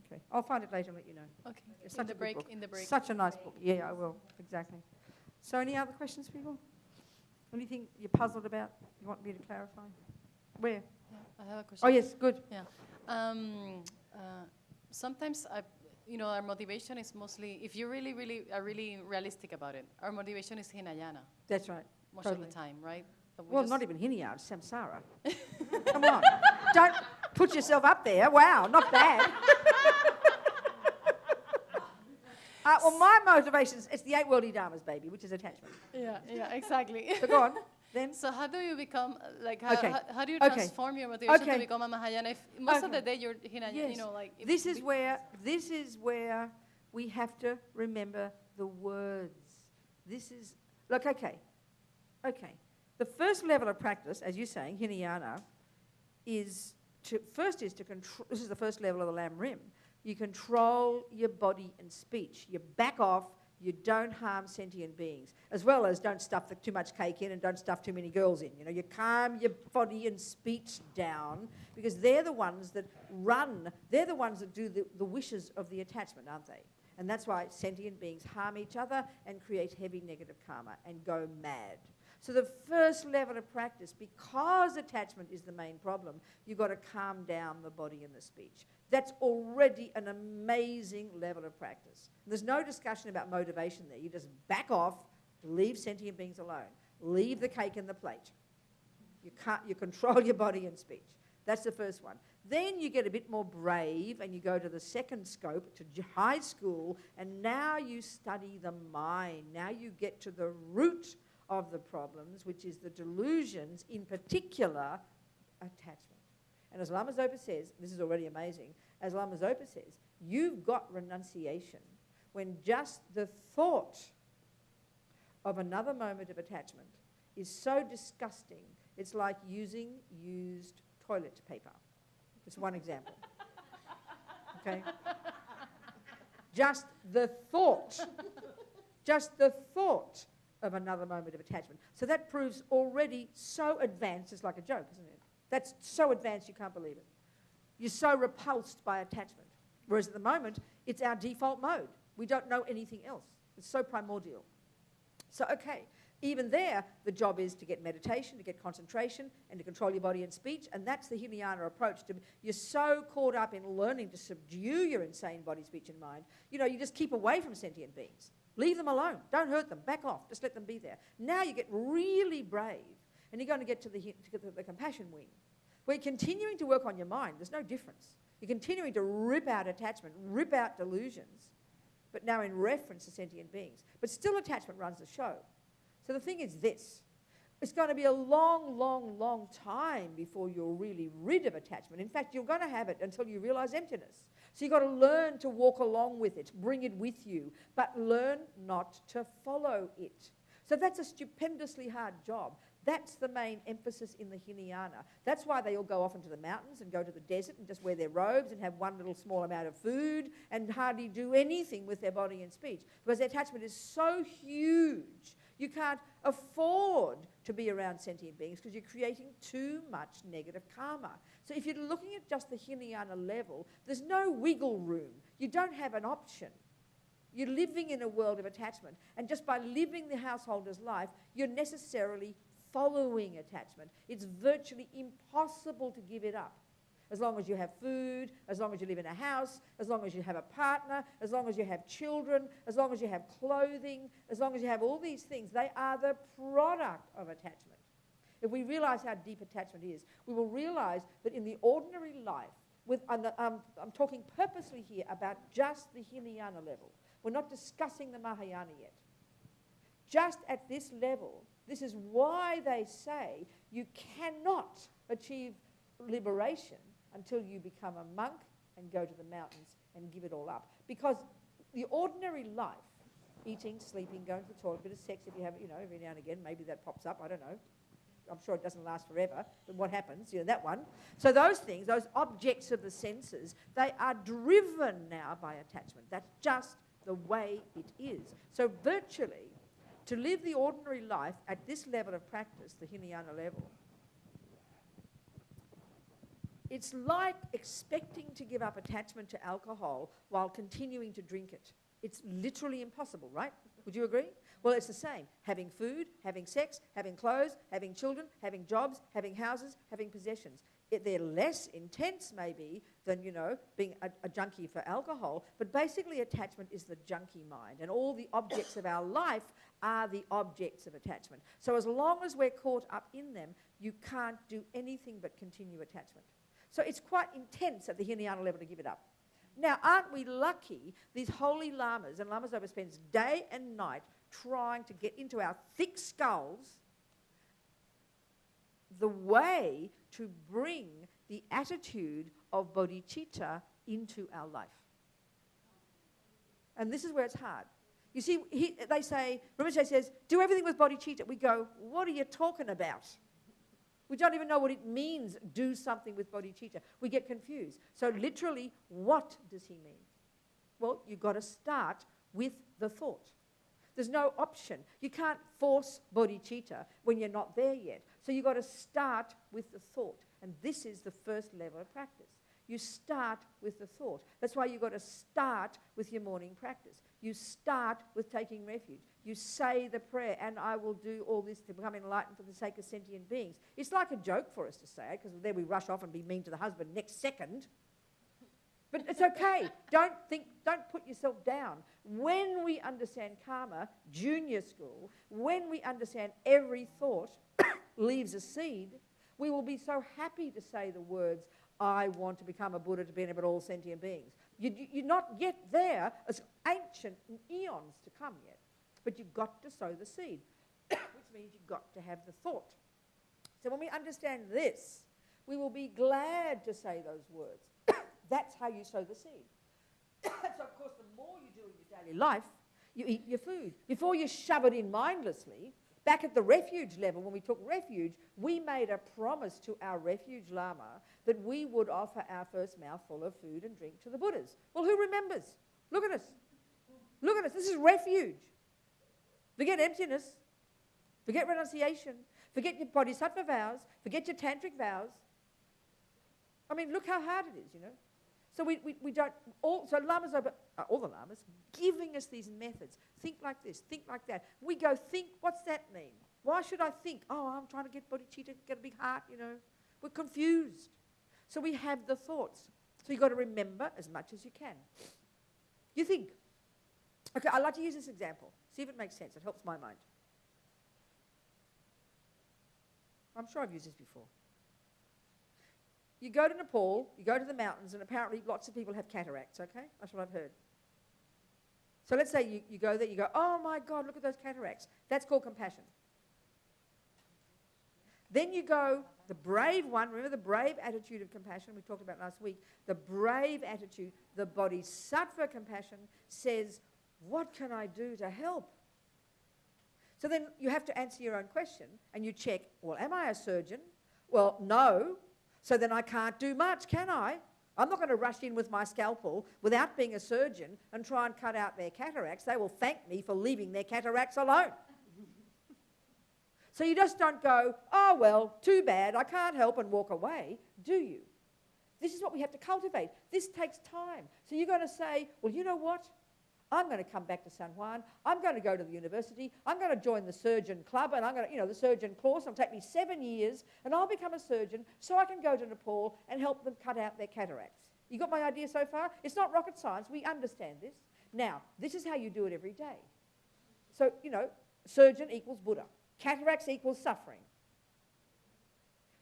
okay. I'll find it later and let you know. Okay. It's such a good book. In the break. Such a nice book. Yeah, I will. Exactly. So any other questions, people? Anything you're puzzled about you want me to clarify? Where? Yeah, I have a question. Oh, yes, good. Yeah. Sometimes our motivation is mostly, if you really are really realistic about it, our motivation is Hinayana That's right. most Totally. of the time, right? But we Well, just- not even Hinayana, it's samsara. Come on. Don't put yourself up there. Wow, not bad. Well, my motivation is the 8 worldly dharmas, baby, which is attachment. Yeah, exactly. So go on, then. So how do you become, how do you Okay. transform your motivation Okay. to become a Mahayana if most of Okay. the day you're Hinayana, Yes. you know, like... if This is we- where we have to remember the words. This is, look, okay. The first level of practice, as you're saying, Hinayana, is to control, this is the first level of the Lam Rim. You control your body and speech. You back off, you don't harm sentient beings, as well as don't stuff too much cake in and don't stuff too many girls in. You know, you calm your body and speech down because they're the ones that they're the ones that do the wishes of the attachment, aren't they? And that's why sentient beings harm each other and create heavy negative karma and go mad. So the first level of practice, because attachment is the main problem, you've got to calm down the body and the speech. That's already an amazing level of practice. There's no discussion about motivation there. You just back off, leave sentient beings alone. Leave the cake in the plate. You control your body and speech. That's the first one. Then you get a bit more brave and you go to the second scope, to high school, and now you study the mind. Now you get to the root of the problems, which is the delusions, in particular, attachment. And as Lama Zopa says, this is already amazing, as Lama Zopa says, you've got renunciation when just the thought of another moment of attachment is so disgusting, it's like using used toilet paper. Just one example. Okay? Just the thought of another moment of attachment. So that proves already so advanced, it's like a joke, isn't it? That's so advanced you can't believe it. You're so repulsed by attachment. Whereas at the moment, it's our default mode. We don't know anything else. It's so primordial. So, okay, even there, the job is to get meditation, to get concentration, and to control your body and speech, and that's the Hinayana approach. You're so caught up in learning to subdue your insane body, speech, and mind, you just keep away from sentient beings. Leave them alone. Don't hurt them. Back off. Just let them be there. Now you get really brave, and you're going to get to the compassion wing, where you're continuing to work on your mind. There's no difference. You're continuing to rip out attachment, rip out delusions, but now in reference to sentient beings. But still attachment runs the show. So the thing is this. It's going to be a long, long, long time before you're really rid of attachment. In fact, you're going to have it until you realize emptiness. So you've got to learn to walk along with it, bring it with you, but learn not to follow it. So that's a stupendously hard job. That's the main emphasis in the Hinayana. That's why they all go off into the mountains and go to the desert and just wear their robes and have one little small amount of food and hardly do anything with their body and speech. Because their attachment is so huge, you can't afford to be around sentient beings because you're creating too much negative karma. So if you're looking at just the Hinayana level, there's no wiggle room. You don't have an option. You're living in a world of attachment. And just by living the householder's life, you're necessarily following attachment. It's virtually impossible to give it up. As long as you have food, as long as you live in a house, as long as you have a partner, as long as you have children, as long as you have clothing, as long as you have all these things, they are the product of attachment. If we realize how deep attachment is, we will realize that in the ordinary life, I'm talking purposely here about just the Hinayana level. We're not discussing the Mahayana yet. Just at this level, this is why they say you cannot achieve liberation until you become a monk and go to the mountains and give it all up. Because the ordinary life, eating, sleeping, going to the toilet, a bit of sex if you have, every now and again, maybe that pops up, I don't know. I'm sure it doesn't last forever, but what happens, that one. So those things, those objects of the senses, they are driven now by attachment. That's just the way it is. So virtually, to live the ordinary life at this level of practice, the Hinayana level, it's like expecting to give up attachment to alcohol while continuing to drink it. It's literally impossible, right? Would you agree? Well, it's the same. Having food, having sex, having clothes, having children, having jobs, having houses, having possessions. They're less intense, maybe, than, being a junkie for alcohol. But basically, attachment is the junkie mind. And all the objects of our life are the objects of attachment. So as long as we're caught up in them, you can't do anything but continue attachment. So it's quite intense at the Hinayana level to give it up. Now, aren't we lucky, these holy lamas, and Lama Zopa spends day and night trying to get into our thick skulls the way to bring the attitude of bodhicitta into our life. And this is where it's hard. You see, they say, Rinpoche says, do everything with bodhicitta. We go, what are you talking about? We don't even know what it means, do something with bodhicitta. We get confused. So literally, what does he mean? Well, you've got to start with the thought. There's no option. You can't force bodhicitta when you're not there yet. So you've got to start with the thought. And this is the first level of practice. You start with the thought. That's why you've got to start with your morning practice. You start with taking refuge. You say the prayer, and I will do all this to become enlightened for the sake of sentient beings. It's like a joke for us to say it, because then we rush off and be mean to the husband next second. But it's okay. Don't put yourself down. When we understand karma, junior school, when we understand every thought leaves a seed, we will be so happy to say the words, I want to become a Buddha to benefit all sentient beings. You're not yet there, as ancient eons to come yet. But you've got to sow the seed, which means you've got to have the thought. So when we understand this, we will be glad to say those words. That's how you sow the seed. So, of course, the more you do in your daily life, you eat your food. Before you shove it in mindlessly, back at the refuge level, when we took refuge, we made a promise to our refuge lama that we would offer our first mouthful of food and drink to the Buddhas. Well, who remembers? Look at us. Look at us. This is refuge. Forget emptiness. Forget renunciation. Forget your bodhisattva vows. Forget your tantric vows. I mean, look how hard it is, So we don't, so lamas, all the lamas, giving us these methods. Think like this, think like that. We go, think, what's that mean? Why should I think? Oh, I'm trying to get bodhicitta, get a big heart, We're confused. So we have the thoughts. So you've got to remember as much as you can. You think. Okay, I'd like to use this example. See if it makes sense. It helps my mind. I'm sure I've used this before. You go to Nepal, you go to the mountains, and apparently lots of people have cataracts, okay? That's what I've heard. So let's say you go there, you go, oh my God, look at those cataracts. That's called compassion. Then you go, the brave one, remember the brave attitude of compassion we talked about last week, the brave attitude, the bodhisattva compassion says, what can I do to help? So then you have to answer your own question, and you check, well, am I a surgeon? Well, no. So then I can't do much, can I? I'm not going to rush in with my scalpel without being a surgeon and try and cut out their cataracts. They will thank me for leaving their cataracts alone. So you just don't go, oh, well, too bad, I can't help, and walk away, do you? This is what we have to cultivate. This takes time. So you're going to say, well, you know what? I'm going to come back to San Juan. I'm going to go to the university. I'm going to join the surgeon club, and I'm going to, the surgeon course. It'll take me 7 years, and I'll become a surgeon so I can go to Nepal and help them cut out their cataracts. You got my idea so far? It's not rocket science. We understand this. Now, this is how you do it every day. So, surgeon equals Buddha. Cataracts equals suffering.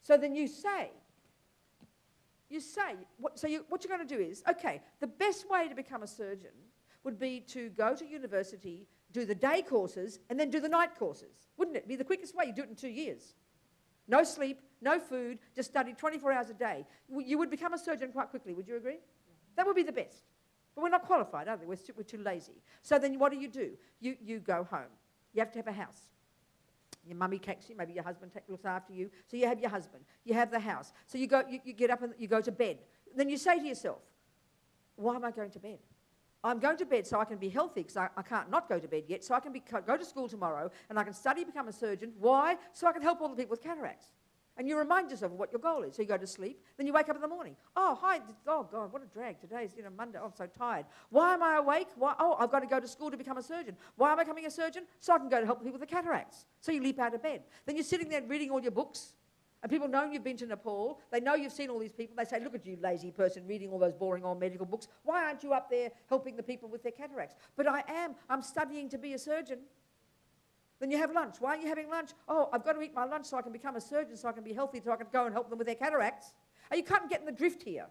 So then you say, what you're going to do is, okay, the best way to become a surgeon would be to go to university, do the day courses, and then do the night courses. Wouldn't it be the quickest way? You do it in 2 years. No sleep, no food, just study 24 hours a day. You would become a surgeon quite quickly, would you agree? That would be the best. But we're not qualified, are we? We're too lazy. So then what do? You go home. You have to have a house. Your mummy takes you, maybe your husband looks after you. So you have your husband, you have the house. So you get up and you go to bed. Then you say to yourself, why am I going to bed? I'm going to bed so I can be healthy because I can't not go to bed yet. So I can go to school tomorrow and I can study, become a surgeon. Why? So I can help all the people with cataracts. And you remind yourself of what your goal is. So you go to sleep, then you wake up in the morning. Oh, hi. Oh, God, what a drag. Today's Monday. Oh, I'm so tired. Why am I awake? Why? Oh, I've got to go to school to become a surgeon. Why am I becoming a surgeon? So I can go to help people with the cataracts. So you leap out of bed. Then you're sitting there reading all your books. And people know you've been to Nepal. They know you've seen all these people. They say, look at you, lazy person, reading all those boring old medical books. Why aren't you up there helping the people with their cataracts? But I am. I'm studying to be a surgeon. Then you have lunch. Why are you having lunch? Oh, I've got to eat my lunch so I can become a surgeon, so I can be healthy, so I can go and help them with their cataracts. You can't get in the drift here.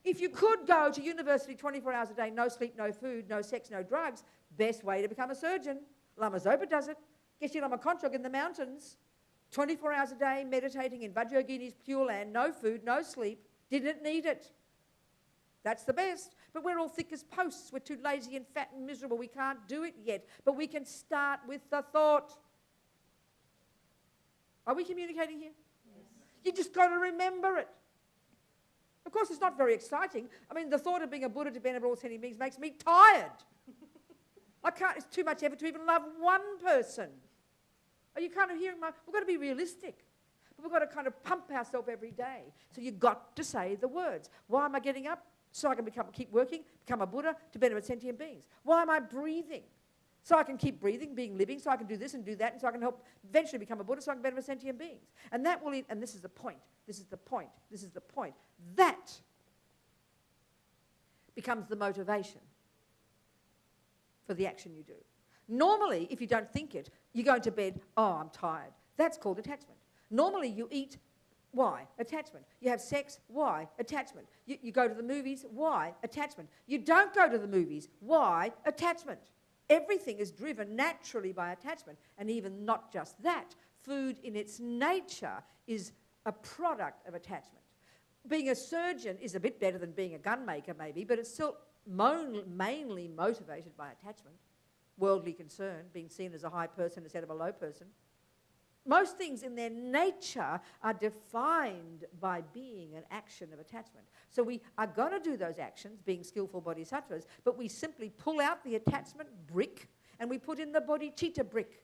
If you could go to university 24 hours a day, no sleep, no food, no sex, no drugs, best way to become a surgeon. Lama Zopa does it. Geshe Lama Konchog in the mountains, 24 hours a day, meditating in Vajrayogini's pure land, no food, no sleep, didn't need it. That's the best. But we're all thick as posts. We're too lazy and fat and miserable. We can't do it yet. But we can start with the thought. Are we communicating here? Yes. You just got to remember it. Of course, it's not very exciting. I mean, the thought of being a Buddha dependent on all sentient beings makes me tired. It's too much effort to even love one person. Are you kind of hearing we've got to be realistic. But we've got to kind of pump ourselves every day. So you've got to say the words. Why am I getting up? So I can keep working, become a Buddha, to benefit sentient beings. Why am I breathing? So I can keep breathing, living, so I can do this and do that, and so I can help eventually become a Buddha, so I can benefit sentient beings. And that will, and this is the point, this is the point, this is the point. That becomes the motivation for the action you do. Normally, if you don't think it, you go into bed, oh, I'm tired. That's called attachment. Normally, you eat. Why? Attachment. You have sex. Why? Attachment. You go to the movies. Why? Attachment. You don't go to the movies. Why? Attachment. Everything is driven naturally by attachment. And even not just that, food in its nature is a product of attachment. Being a surgeon is a bit better than being a gun maker maybe, but it's still mainly motivated by attachment, worldly concern, being seen as a high person instead of a low person. Most things in their nature are defined by being an action of attachment. So we are going to do those actions, being skillful bodhisattvas, but we simply pull out the attachment brick and we put in the bodhicitta brick.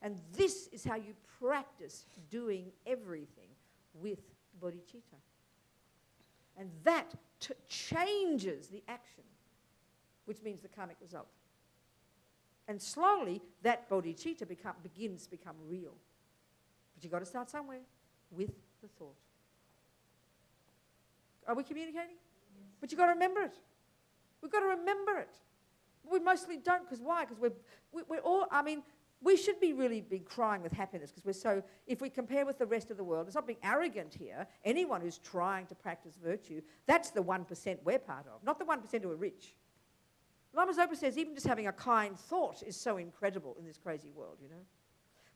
And this is how you practice doing everything with bodhicitta. And that changes the action, which means the karmic result. And slowly, that bodhicitta begins to become real. But you've got to start somewhere with the thought. Are we communicating? Yes. But you've got to remember it. We've got to remember it. We mostly don't, because why? Because we're all, we should be really be crying with happiness, because we're so, if we compare with the rest of the world, it's not being arrogant here. Anyone who's trying to practice virtue, that's the 1% we're part of, not the 1% who are rich. Lama Zopa says even just having a kind thought is so incredible in this crazy world, you know.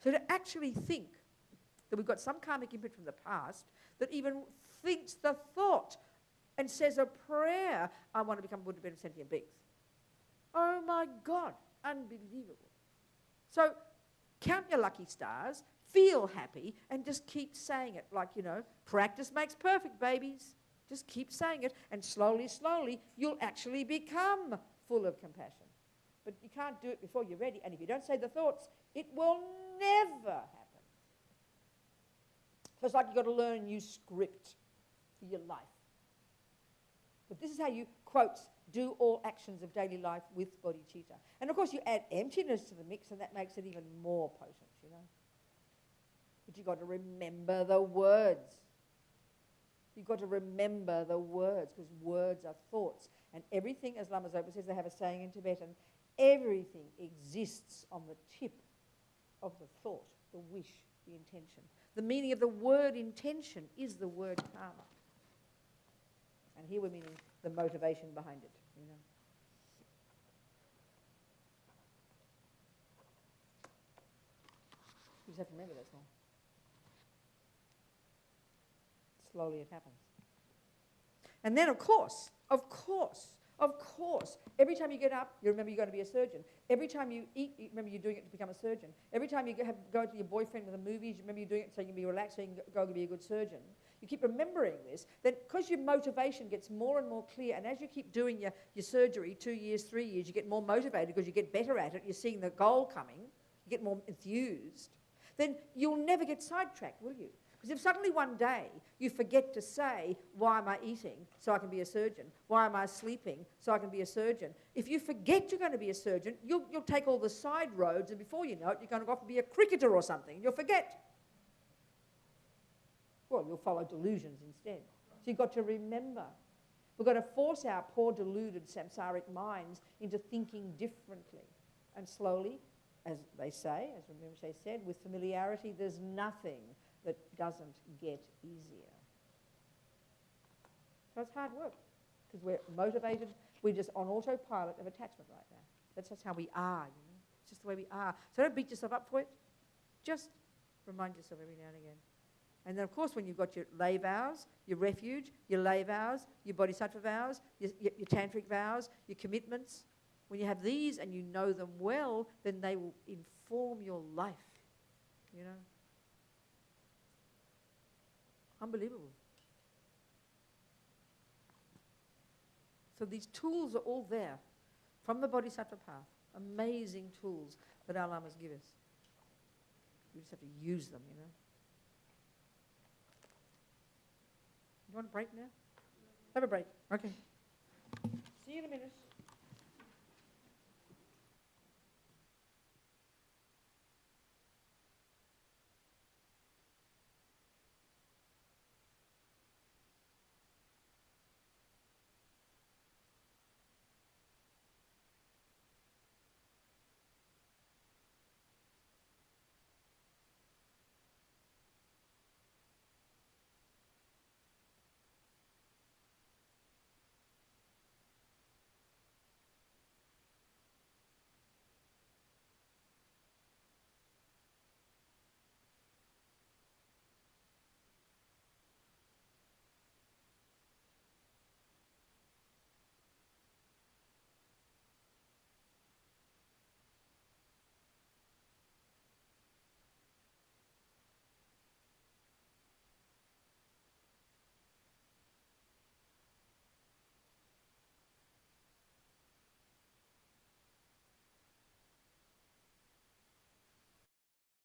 So to actually think that we've got some karmic imprint from the past that even thinks the thought and says a prayer, I want to become Buddha, better sentient beings. Oh my God, unbelievable. So count your lucky stars, feel happy, and just keep saying it. Like, you know, practice makes perfect, babies. Just keep saying it, and slowly, slowly, you'll actually become full of compassion. But you can't do it before you're ready, and if you don't say the thoughts, it will never happen. So it's like you've got to learn a new script for your life. But this is how you, quotes, do all actions of daily life with bodhicitta. And of course you add emptiness to the mix, and that makes it even more potent, you know. But you've got to remember the words. You've got to remember the words, because words are thoughts. And everything, as Lama Zopa says, they have a saying in Tibetan, everything exists on the tip of the thought, the wish, the intention. The meaning of the word intention is the word karma. And here we're meaning the motivation behind it, you know. You just have to remember that's all. Slowly it happens. And then, of course, Of course. Every time you get up, you remember you're going to be a surgeon. Every time you eat, you remember you're doing it to become a surgeon. Every time you go to your boyfriend with the movies, you remember you're doing it so you can be relaxed, so you can go and be a good surgeon. You keep remembering this, then because your motivation gets more and more clear, and as you keep doing your surgery, 2 years, 3 years, you get more motivated because you get better at it, you're seeing the goal coming, you get more enthused, then you'll never get sidetracked, will you? Because if suddenly one day you forget to say, why am I eating so I can be a surgeon? Why am I sleeping so I can be a surgeon? If you forget you're going to be a surgeon, you'll take all the side roads, and before you know it, you're going to go off and be a cricketer or something. You'll forget. Well, you'll follow delusions instead. So you've got to remember. We've got to force our poor deluded samsaric minds into thinking differently. And slowly, as they say, as Rinpoche said, with familiarity, there's nothing that doesn't get easier. So it's hard work because we're motivated. We're just on autopilot of attachment right now. That's just how we are, you know. It's just the way we are. So don't beat yourself up for it. Just remind yourself every now and again. And then, of course, when you've got your lay vows, your refuge, your lay vows, your bodhisattva vows, your tantric vows, your commitments, when you have these and you know them well, then they will inform your life, you know. Unbelievable. So these tools are all there from the Bodhisattva path. Amazing tools that our lamas give us. We just have to use them, you know. You want a break now? Have a break. Okay. See you in a minute.